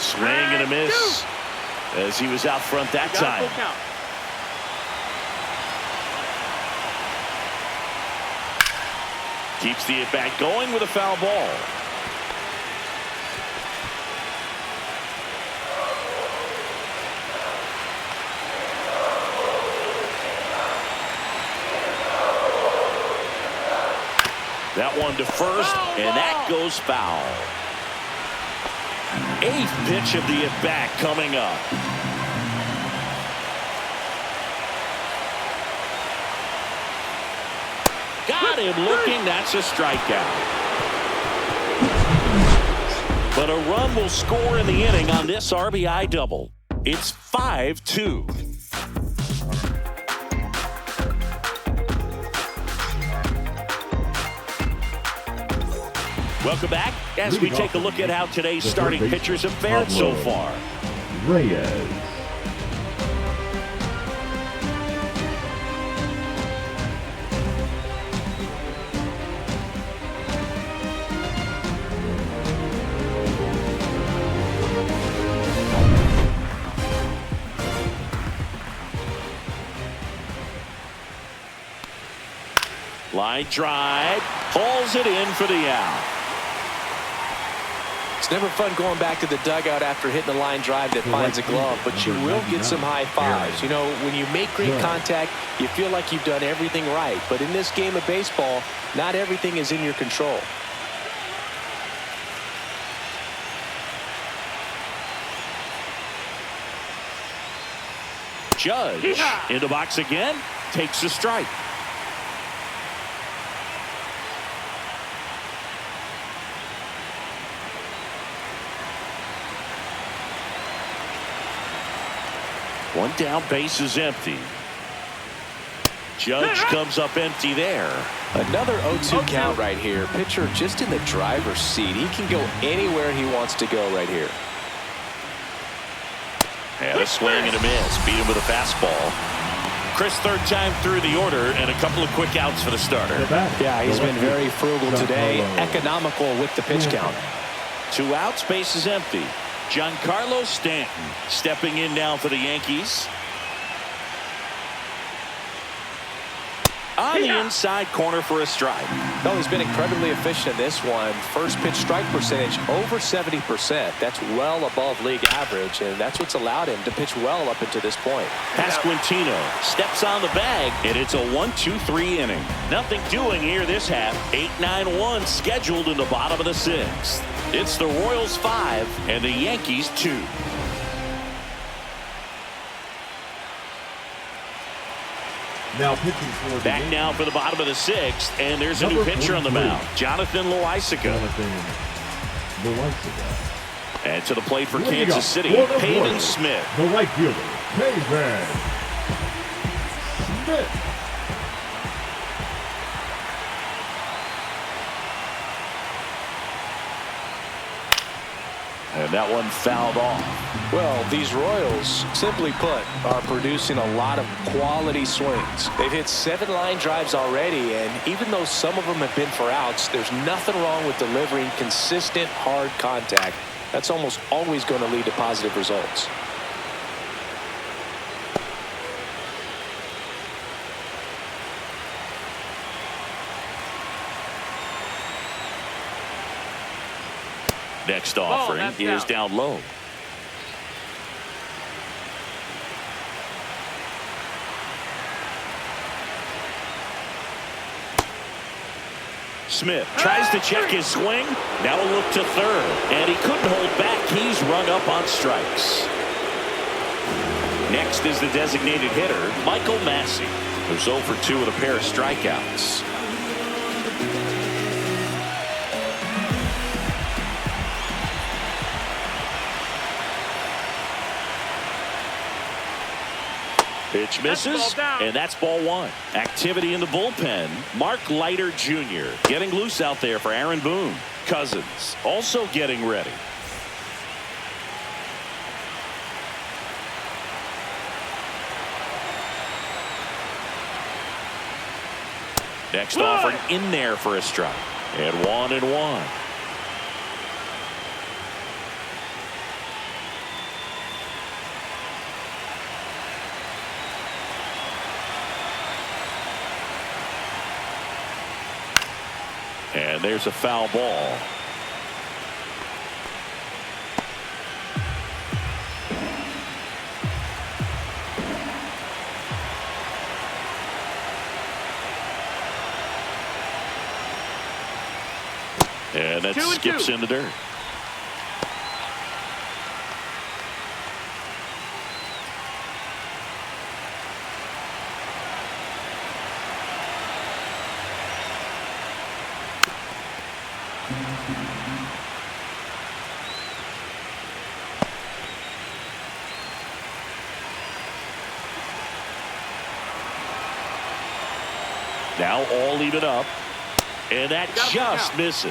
Swing and a miss as he was out front that time. Keeps the at-bat going with a foul ball. That one to first, and that goes foul. 8th pitch of the at-bat coming up. Got him looking. That's a strikeout. But a run will score in the inning on this RBI double. It's 5-2. Welcome back as we take a look at how today's starting pitchers have fared so far. Reyes. Line drive, pulls it in for the out. It's never fun going back to the dugout after hitting a line drive that finds a glove, but you will get some high fives. You know, when you make great contact, you feel like you've done everything right. But in this game of baseball, not everything is in your control. Judge in the box again, takes a strike. One down, base is empty. Judge comes up empty there. Another 0-2 count right here. Pitcher just in the driver's seat. He can go anywhere he wants to go right here. And a swing and a miss. Beat him with a fastball. Chris, third time through the order, and a couple of quick outs for the starter. Yeah, he's been very frugal today. Economical with the pitch count. 2 outs, base is empty. Giancarlo Stanton stepping in now for the Yankees. On the inside corner for a strike. Well, he's been incredibly efficient in this one. First pitch strike percentage over 70%. That's well above league average, and that's what's allowed him to pitch well up until this point. Pasquantino steps on the bag, and it's a 1-2-3 inning. Nothing doing here this half. 8-9-1 scheduled in the bottom of the 6th. It's the Royals 5 and the Yankees 2. Now pitching for the Back now for the bottom of the 6th, and there's a new pitcher on the mound, Jonathan Loaisiga. And to the plate for Kansas City, Pavin Smith. The right fielder, Pavin Smith. And that one fouled off. Well, these Royals, simply put, are producing a lot of quality swings. They've hit 7 line drives already, and even though some of them have been for outs, there's nothing wrong with delivering consistent, hard contact. That's almost always going to lead to positive results. Next offering is down low. Smith tries to check his swing. Now a look to third, and he couldn't hold back. He's rung up on strikes. Next is the designated hitter, Michael Massey, who's 0 for 2 with a pair of strikeouts. Pitch misses, and that's ball 1. Activity in the bullpen. Mark Leiter Jr. getting loose out there for Aaron Boone. Cousins also getting ready. Next offering in there for a strike. And 1-1. And there's a foul ball. And that skips in the dirt. Now all even up, and that just misses.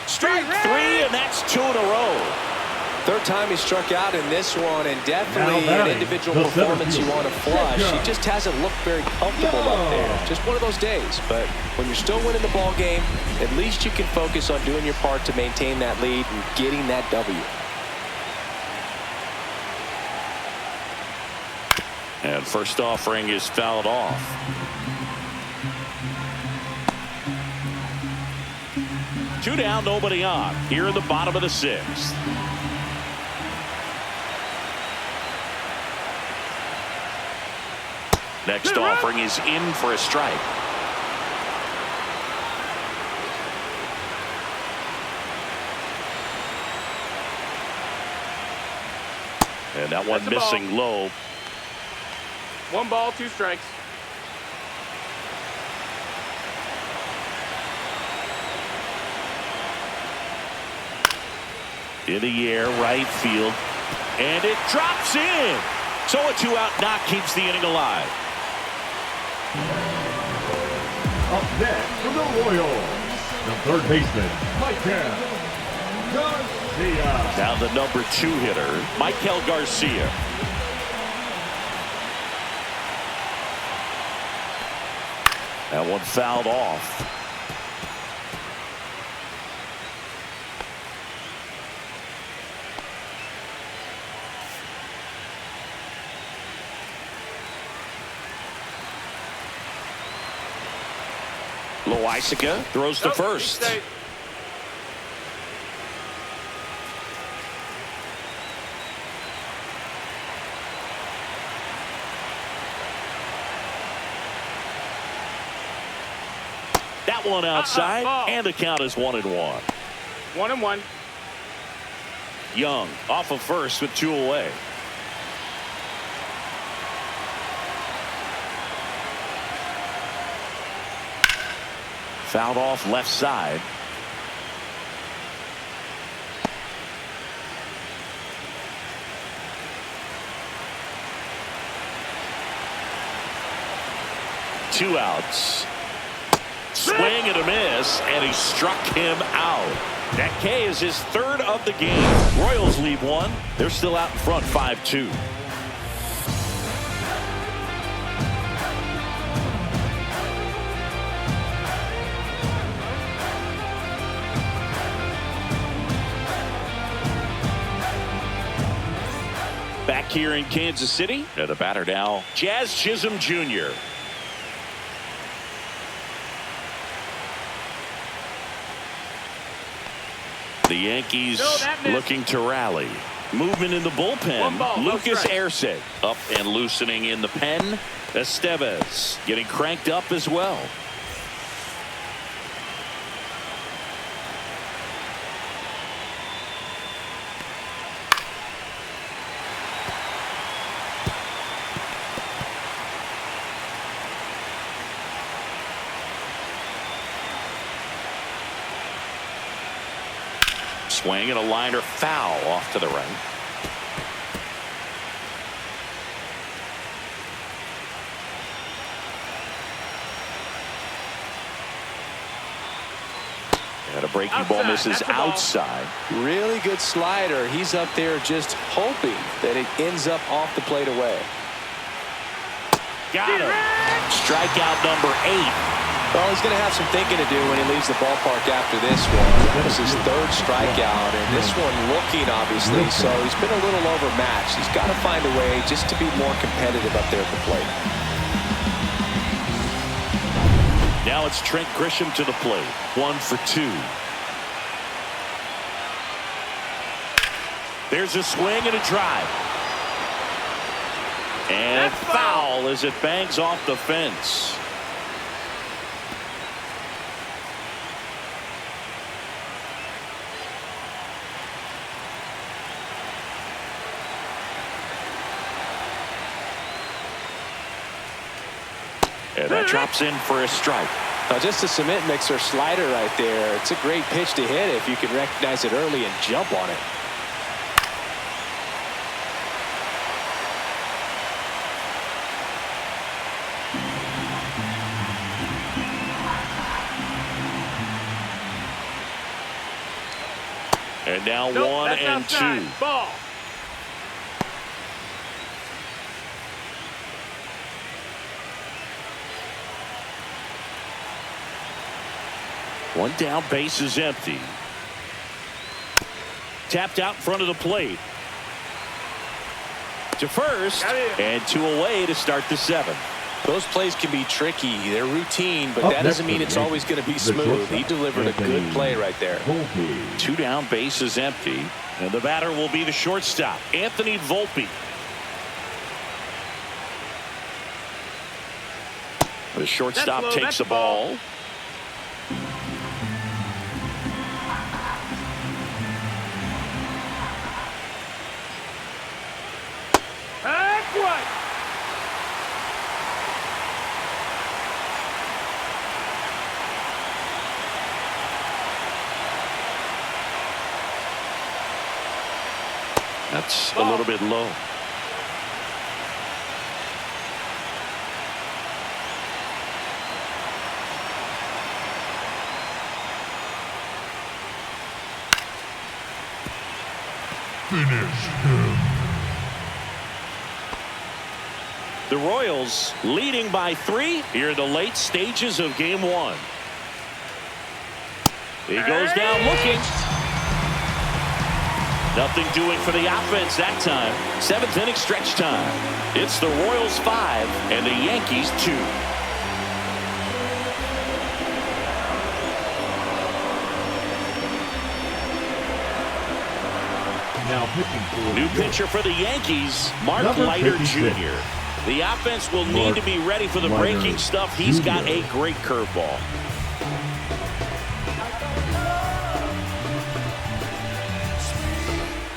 Strike 3, and that's 2 in a row. Third time he struck out in this one, and definitely an individual performance you want to flush. He just hasn't looked very comfortable up there. Just one of those days. But when you're still winning the ball game, at least you can focus on doing your part to maintain that lead and getting that W. And first offering is fouled off. Two down, nobody on. Here in the bottom of the 6th. Next offering is in for a strike. And that one missing low. 1 ball, 2 strikes. In the air, right field. And it drops in. So a 2-out knock keeps the inning alive. Up next for the Royals, the third baseman, Michael Garcia. Now the number 2 hitter, Michael Garcia. That one fouled off. Loisaga throws to first. That one outside, and the count is 1-1. 1-1. Young off of first with 2 away. Fouled off left side. Two outs. Swing and a miss, and he struck him out. That K is his 3rd of the game. Royals lead 1. They're still out in front 5-2. Back here in Kansas City, and the batter now, Jazz Chisholm Jr. The Yankees looking to rally. Movement in the bullpen. Lucas Erceg up and loosening in the pen. Estevez getting cranked up as well. Swing and a liner foul off to the right. And a breaking ball misses outside. Really good slider. He's up there just hoping that it ends up off the plate away. Got him. Strikeout number 8. Well, he's going to have some thinking to do when he leaves the ballpark after this one. That was his 3rd strikeout, and this one looking, obviously, so he's been a little overmatched. He's got to find a way just to be more competitive up there at the plate. Now it's Trent Grisham to the plate. 1 for 2. There's a swing and a drive. And foul as it bangs off the fence. And that drops in for a strike. Now just a cement mixer slider right there. It's a great pitch to hit if you can recognize it early and jump on it. And now 1 and 2. Ball. One down, base is empty. Tapped out in front of the plate. To first, and 2 away to start the 7th. Those plays can be tricky. They're routine, but that doesn't mean it's always going to be smooth. He delivered a good play right there. 2 down, base is empty. And the batter will be the shortstop, Anthony Volpe. The shortstop takes the ball. That's a little bit low. Finish him. The Royals leading by 3 here in the late stages of game 1. He goes down looking. Nothing doing for the offense that time. 7th inning stretch time. It's the Royals 5 and the Yankees 2. Now pitching for New pitcher for the Yankees, Mark Leiter Jr. The offense will need to be ready for the breaking stuff. He's got a great curveball.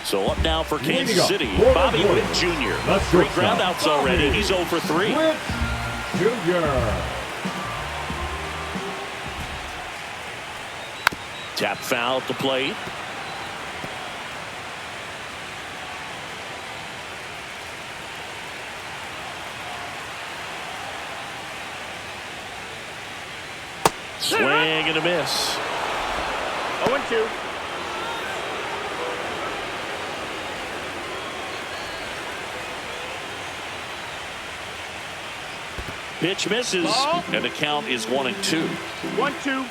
So up now for Kansas City, Bobby Witt Jr. Great groundouts already. He's 0 for 3. Witt Jr. Tap foul at the plate. Swing and a miss. 0-2. Pitch misses, and the count is 1-2. 1-2.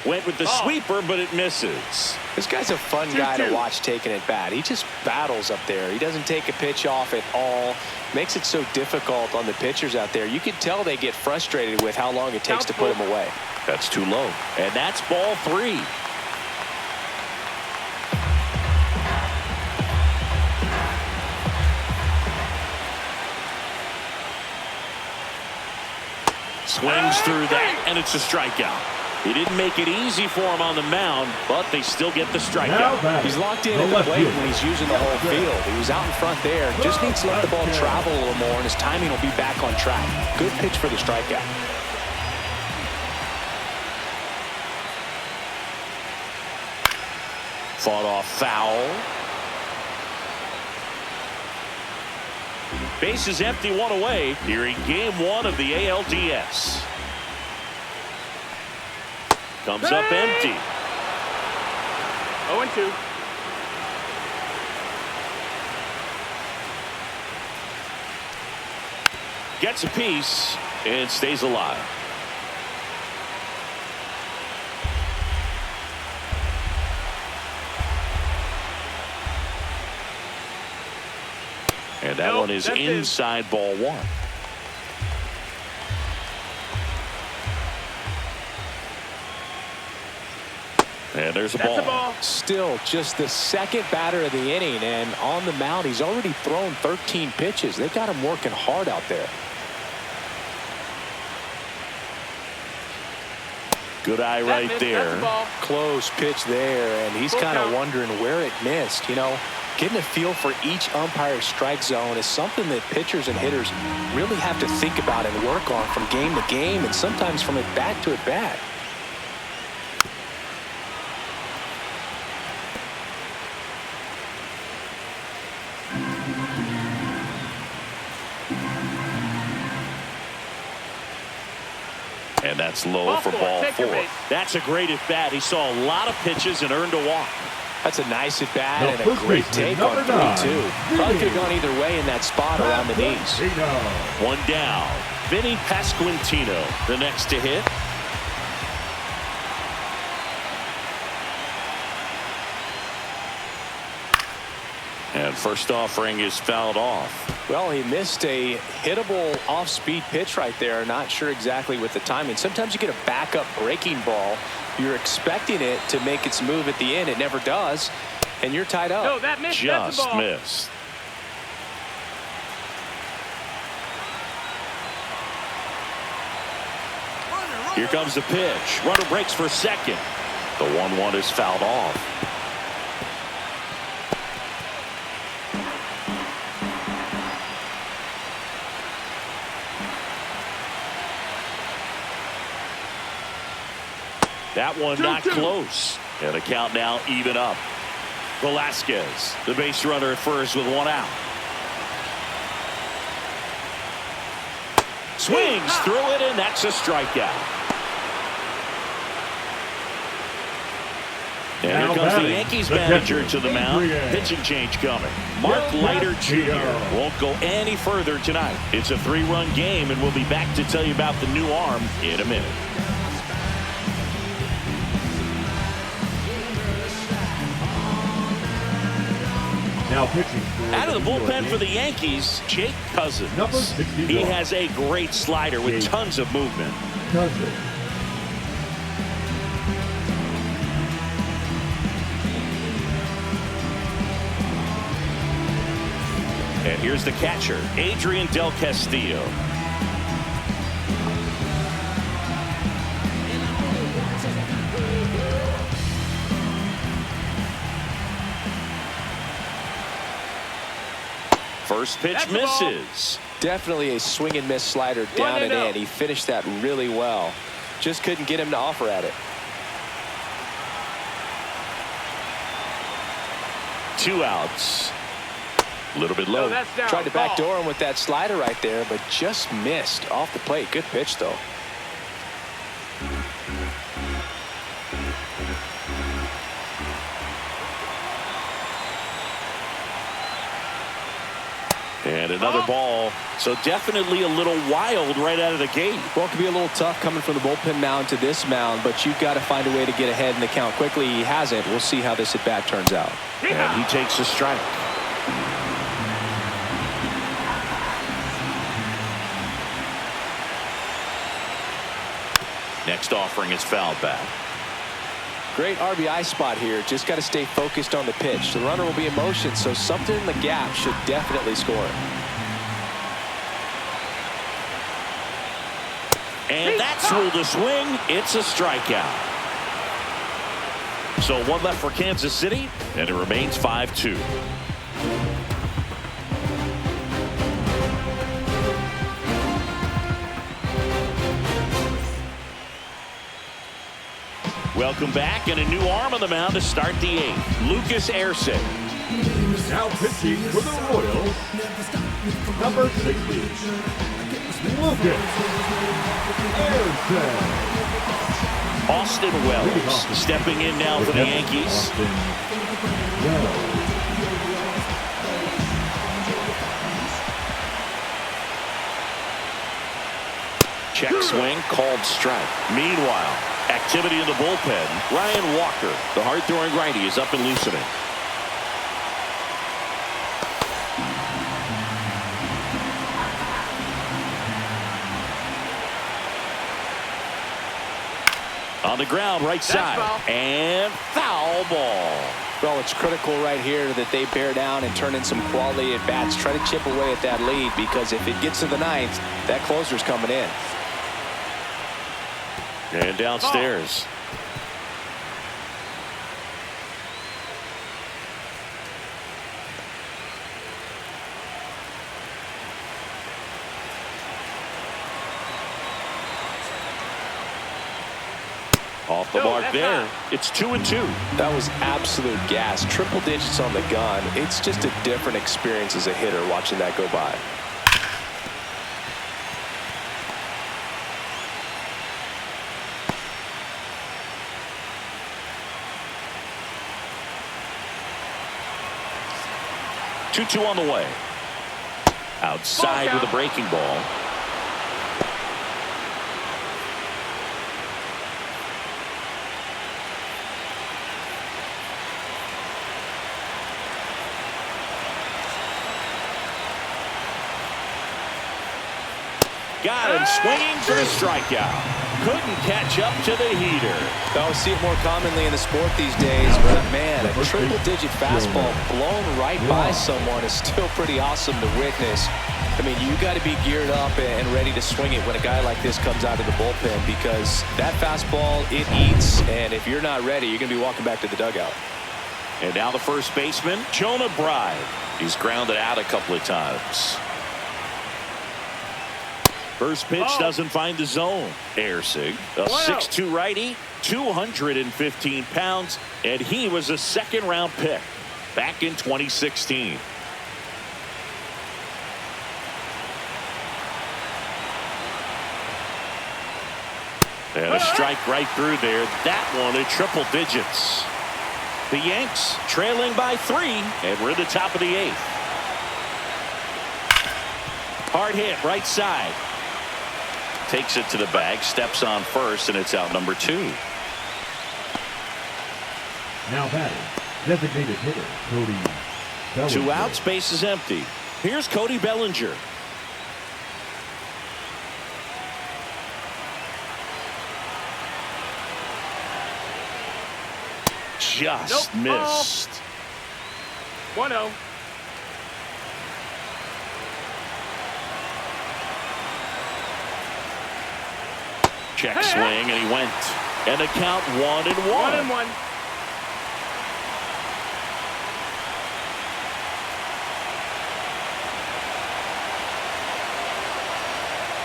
Went with the sweeper, but it misses. This guy's a fun guy to watch taking it bat. He just battles up there. He doesn't take a pitch off at all. Makes it so difficult on the pitchers out there. You can tell they get frustrated with how long it takes to put him away. That's too low. And that's ball 3. Swings through that, and it's a strikeout. He didn't make it easy for him on the mound, but they still get the strikeout. He's locked in at the plate when he's using the whole field. He was out in front there. Just needs to let the ball travel a little more, and his timing will be back on track. Good pitch for the strikeout. Fought off foul. Bases empty, 1 away here in game 1 of the ALDS. Comes up empty. 0-2. Gets a piece and stays alive. And that one is inside ball 1. And there's a ball. Still just the second batter of the inning, and on the mound he's already thrown 13 pitches. They've got him working hard out there. Good eye right there. Close pitch there, and he's kind of wondering where it missed. You know, getting a feel for each umpire's strike zone is something that pitchers and hitters really have to think about and work on from game to game, and sometimes from at bat to at bat. And that's low for ball 4. That's a great at bat. He saw a lot of pitches and earned a walk. That's a nice at bat and a great take on 3-2. Probably could have gone either way in that spot around the knees. 1 down. Vinny Pasquantino, the next to hit. And first offering is fouled off. Well, he missed a hittable off-speed pitch right there. Not sure exactly with the timing. Sometimes you get a backup breaking ball. You're expecting it to make its move at the end. It never does. And you're tied up. No, that missed. Just missed. Here comes the pitch. Runner breaks for second. The 1-1 is fouled off. That one not close. And the count now even up. Velasquez, the base runner at first with one out. Swings through it, and that's a strikeout. And here comes the Yankees manager to the mound. Pitching change coming. Mark Leiter Jr. won't go any further tonight. It's a 3-run game, and we'll be back to tell you about the new arm in a minute. Now pitching. Out of the bullpen for the Yankees, Jake Cousins. He has a great slider with tons of movement. And here's the catcher, Adrian Del Castillo. First pitch misses. Definitely a swing and miss slider down and in. He finished that really well. Just couldn't get him to offer at it. 2 outs. A little bit low. Tried to backdoor him with that slider right there, but just missed off the plate. Good pitch, though. And another ball. So definitely a little wild right out of the gate. Well, it could be a little tough coming from the bullpen mound to this mound, but you've got to find a way to get ahead in the count quickly. He hasn't. We'll see how this at bat turns out. And he takes a strike. Next offering is fouled back. Great RBI spot here. Just got to stay focused on the pitch. The runner will be in motion, so something in the gap should definitely score. And that's ruled a swing. It's a strikeout. So 1 left for Kansas City, and it remains 5-2. Welcome back, and a new arm on the mound to start the 8th. Lucas Erceg. Now pitching for the Royals, number 60, Lucas Erceg. Austin Wells stepping in now for the Yankees. Check swing, called strike. Meanwhile, activity in the bullpen. Ryan Walker, the hard-throwing righty, is up and loosening. On the ground, right side, and foul ball. Well, it's critical right here that they bear down and turn in some quality at bats. Try to chip away at that lead, because if it gets to the 9th, that closer's coming in. And downstairs. Off the mark there. It's 2-2. That was absolute gas. Triple digits on the gun. It's just a different experience as a hitter watching that go by. Two on the way. Outside with a breaking ball. Got him swinging for the strikeout. Couldn't catch up to the heater. I'll see it more commonly in the sport these days, but man, a triple-digit fastball blown right by someone is still pretty awesome to witness. I mean, you got to be geared up and ready to swing it when a guy like this comes out of the bullpen, because that fastball, it eats, and if you're not ready, you're going to be walking back to the dugout. And now the first baseman, Jonah Bride. He's grounded out a couple of times. First pitch doesn't find the zone. Ersig, a 6'2 righty, 215 pounds, and he was a second-round pick back in 2016. And a strike right through there. That one at triple digits. The Yanks trailing by 3, and we're at the top of the 8th. Hard hit right side. Takes it to the bag, steps on first, and it's out number 2. Now batting, designated hitter, Cody Bellinger. 2 outs, base is empty. Here's Cody Bellinger. Just missed. 1-0. Check swing, and he went. And the count 1-1. 1-1.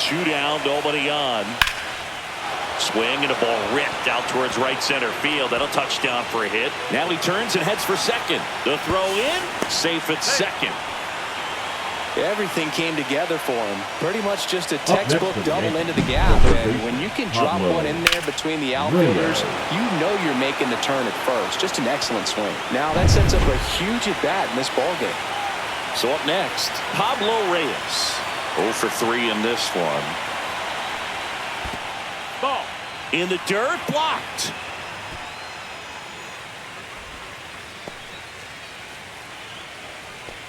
Two down, nobody on. Swing and a ball ripped out towards right center field. That'll touchdown for a hit. Now he turns and heads for second. The throw in, safe at second. Everything came together for him. Pretty much just a textbook double into the gap. And when you can drop one in there between the outfielders, you know you're making the turn at first. Just an excellent swing. Now that sets up a huge at bat in this ballgame. So up next, Pablo Reyes. 0 for 3 in this one. Ball. In the dirt, blocked.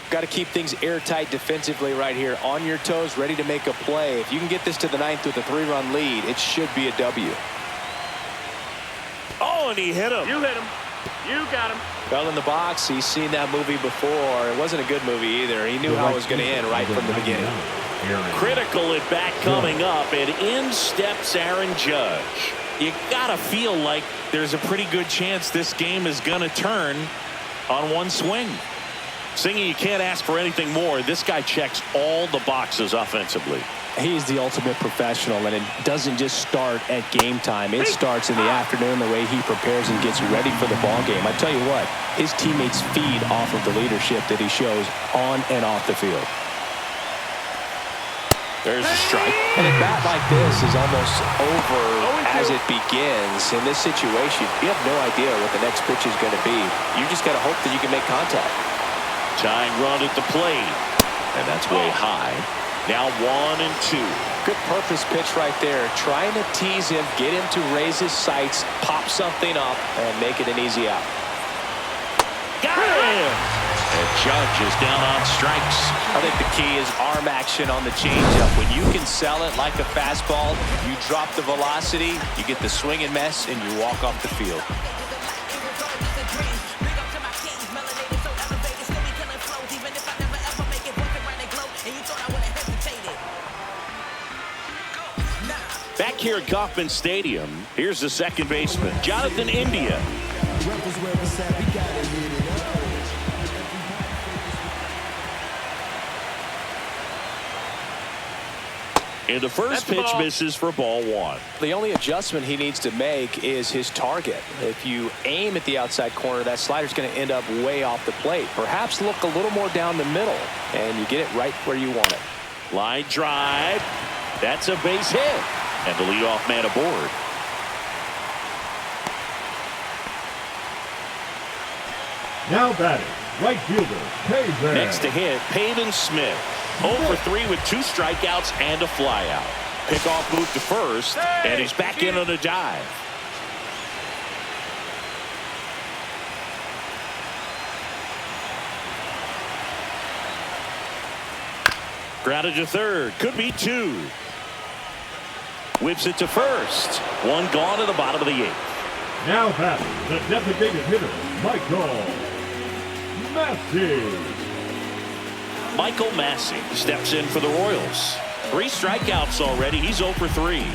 Got to keep things airtight defensively right here. On your toes, ready to make a play. If you can get this to the 9th with a 3-run lead, it should be a W. Oh, and he hit him. You hit him. You got him. Fell in the box. He's seen that movie before. It wasn't a good movie either. He knew how it was going to end right from the beginning. Critical at bat coming up, and in steps Aaron Judge. You got to feel like there's a pretty good chance this game is going to turn on one swing. Singy, you can't ask for anything more. This guy checks all the boxes offensively. He's the ultimate professional, and it doesn't just start at game time. It starts in the afternoon, the way he prepares and gets ready for the ball game. I tell you what, his teammates feed off of the leadership that he shows on and off the field. There's a strike. And a bat like this is almost over as it begins. In this situation, you have no idea what the next pitch is going to be. You just got to hope that you can make contact. Tying run at the plate. And that's way high. Now 1-2. Good purpose pitch right there. Trying to tease him, get him to raise his sights, pop something up, and make it an easy out. Got him! And Judge is down on strikes. I think the key is arm action on the changeup. When you can sell it like a fastball, you drop the velocity, you get the swing and miss, and you walk off the field. Back here at Kauffman Stadium, here's the second baseman, Jonathan India. And the first pitch misses for ball 1. The only adjustment he needs to make is his target. If you aim at the outside corner, that slider's going to end up way off the plate. Perhaps look a little more down the middle, and you get it right where you want it. Line drive. That's a base hit. And the leadoff man aboard. Now batting, right fielder, Pavin. Next to hit, Pavin Smith. 0 for 3 with 2 strikeouts and a flyout. Pickoff move to first, and he's back in on a dive. Grounded to third. Could be 2. Whips it to first. One gone at the bottom of the 8th. Now batting, the designated hitter, Michael Massey. Michael Massey steps in for the Royals. 3 strikeouts already. He's 0 for 3.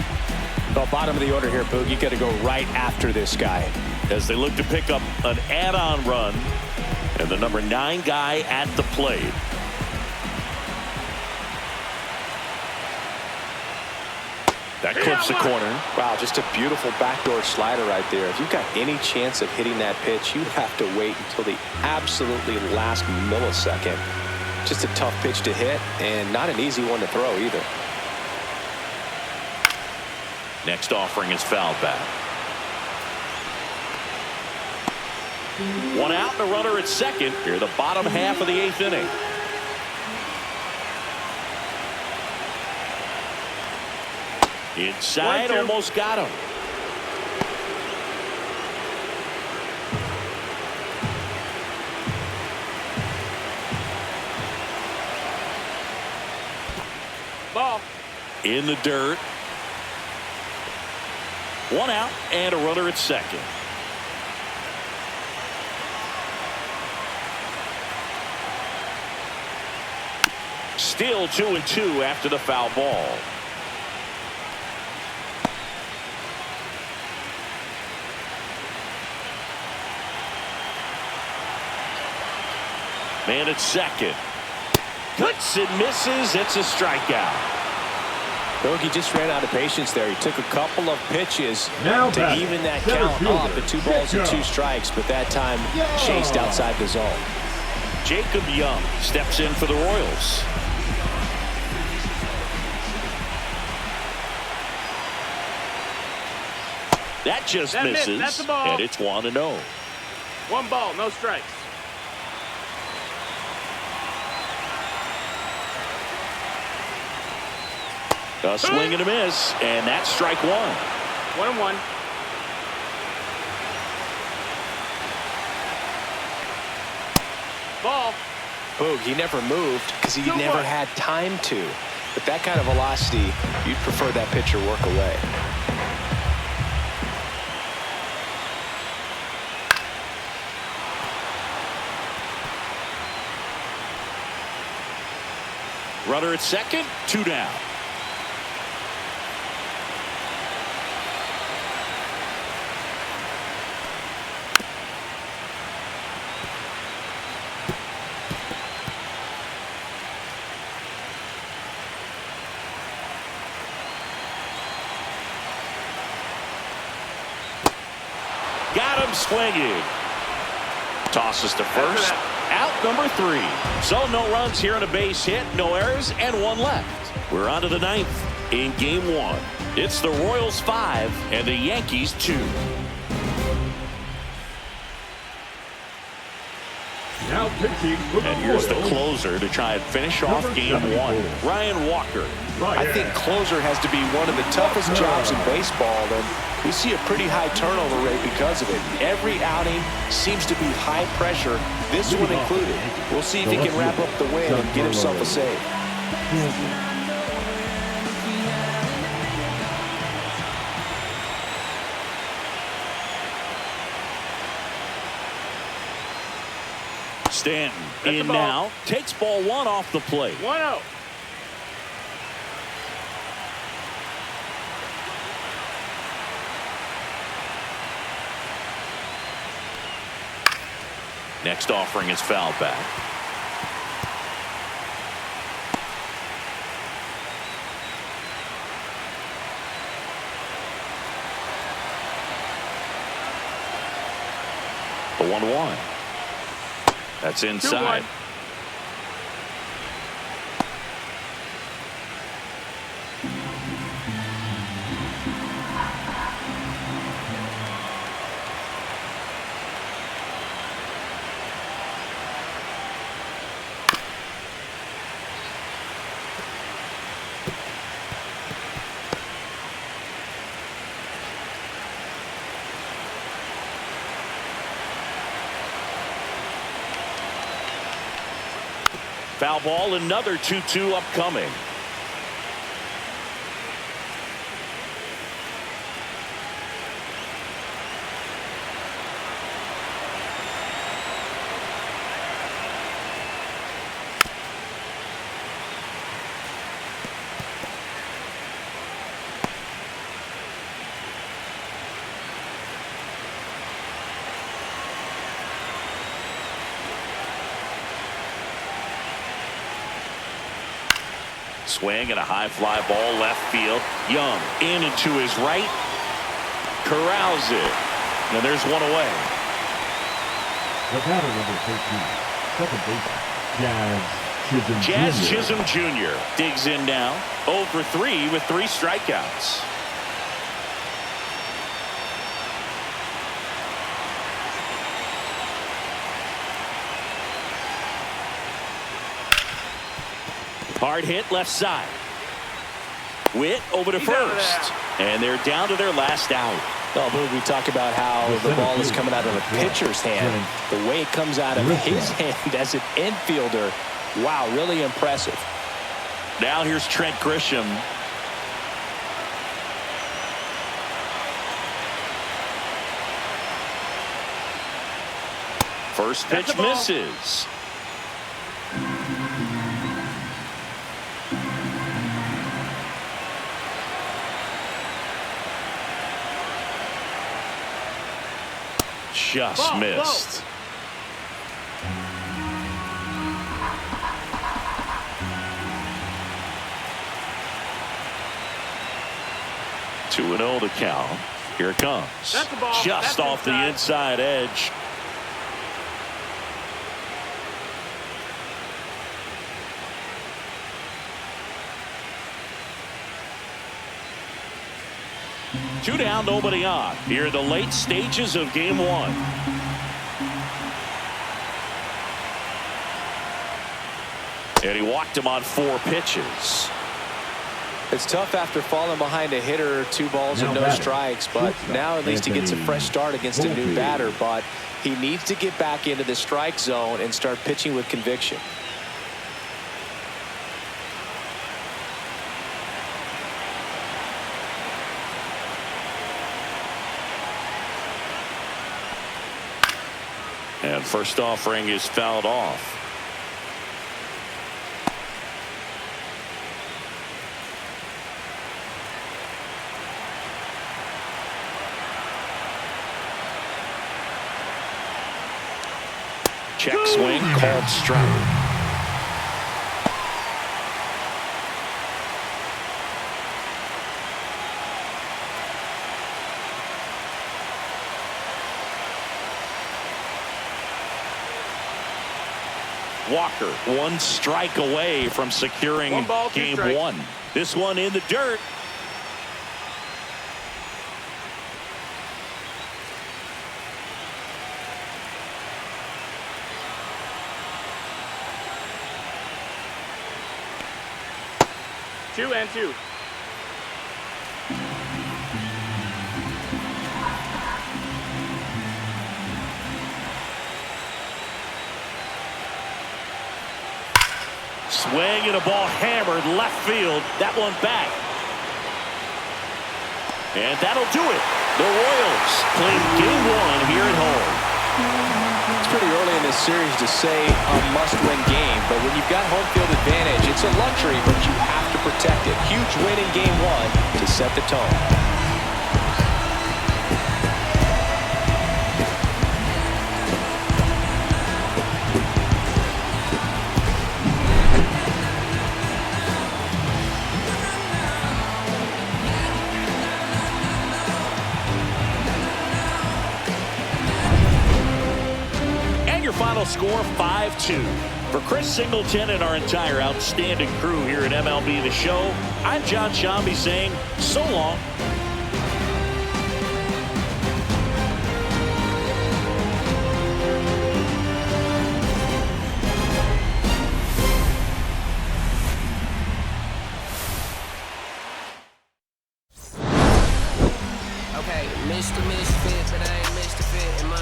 Well, bottom of the order here, Boog. You got to go right after this guy. As they look to pick up an add-on run. And the number 9 guy at the plate. That clips the corner. Wow, just a beautiful backdoor slider right there. If you've got any chance of hitting that pitch, you have to wait until the absolutely last millisecond. Just a tough pitch to hit, and not an easy one to throw either. Next offering is fouled back. 1 out and a runner at second. Here, the bottom half of the 8th inning. Inside, almost got him. Ball. In the dirt. 1 out and a runner at second. Still 2-2 after the foul ball. Man at second. Cuts and misses. It's a strikeout. He just ran out of patience there. He took a couple of pitches to even that count up at 2 balls and 2 strikes, but that time chased outside the zone. Jacob Young steps in for the Royals. That just misses. That's the ball. And it's 1-0. 1 ball, no strikes. A swing and a miss, and that's strike 1. 1-1. Ball. Boog, he never moved because he never had time to. But that kind of velocity, you'd prefer that pitcher work away. Runner at second, 2 down. Got him swinging. Tosses to first. Out number 3. So no runs here on a base hit, no errors, and 1 left. We're on to the 9th in game 1. It's the Royals 5 and the Yankees 2. Now pitching for the And here's the Royals. closer to try and finish off game 1. Ryan Walker. I think closer has to be one of the toughest jobs in baseball, and we see a pretty high turnover rate because of it. Every outing seems to be high pressure, this one included. We'll see if he can wrap up the win and get himself a save. Stanton in now. Takes ball 1 off the plate. 1-0. Next offering is fouled back. The 1-1. That's inside. 2-1. Foul ball, another 2-2 upcoming. Swing and a high fly ball left field. Young in and to his right. Corrals it. And there's one away. The batter, number 13, second baseman, Jazz Chisholm Jr. digs in now. 0 for 3 with 3 strikeouts. Hard hit left side. Witt over to first. And they're down to their last out. Oh, Boog, we talk about how the ball is coming out of a pitcher's hand. The way it comes out of his hand as an infielder. Wow, really impressive. Now here's Trent Grisham. First pitch misses. Just missed. Two 2-0 the count. Here it comes. Just off the inside edge. Two down, nobody on. Here are the late stages of game 1. And he walked him on 4 pitches. It's tough after falling behind a hitter, 2 balls and no strikes, but now at least he gets a fresh start against a new batter. But he needs to get back into the strike zone and start pitching with conviction. And first offering is fouled off. Check swing, called strike. Walker 1 strike away from securing game 1. This one in the dirt. Two and two. Swing and a ball hammered left field. That one back. And that'll do it. The Royals play game 1 here at home. It's pretty early in this series to say a must-win game, but when you've got home field advantage, it's a luxury, but you have to protect it. Huge win in game 1 to set the tone. Final score 5-2. For Chris Singleton and our entire outstanding crew here at MLB The Show, I'm John Shambi saying so long. Okay, Mr. Misfit, but I ain't Mr. Fit in mine.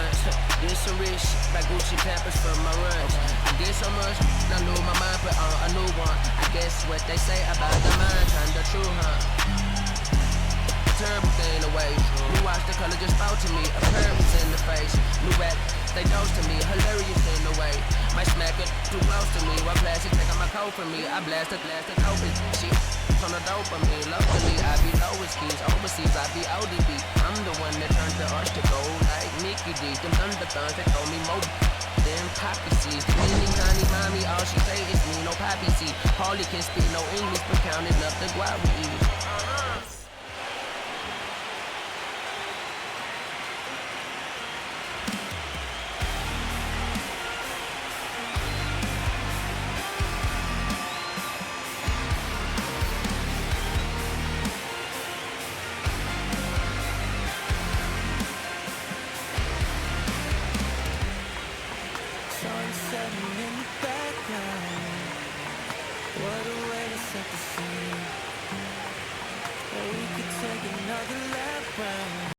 Get some rich, like Gucci Pampers for my runs. I get so much, I lose my mind, put on a new one. I guess what they say about the mind, turn the true, terrible thing away. New watch, the color just spoke to me. A purpose in the face. New rap, they ghost to me. Hilarious in the way. My smack it too close to me. One plastic taking my coat from me. I blast it, open. Shit on the dope of me. Locally, I be low as keys. Overseas, I be ODB. I'm the one that turned the arch to gold like Mickey D. Them thunder thuns, they told me more. them poppy seeds. Meaning honey mommy, all she say is me, no poppy seed. Hardly can speak no English, but counting up the guap we eat.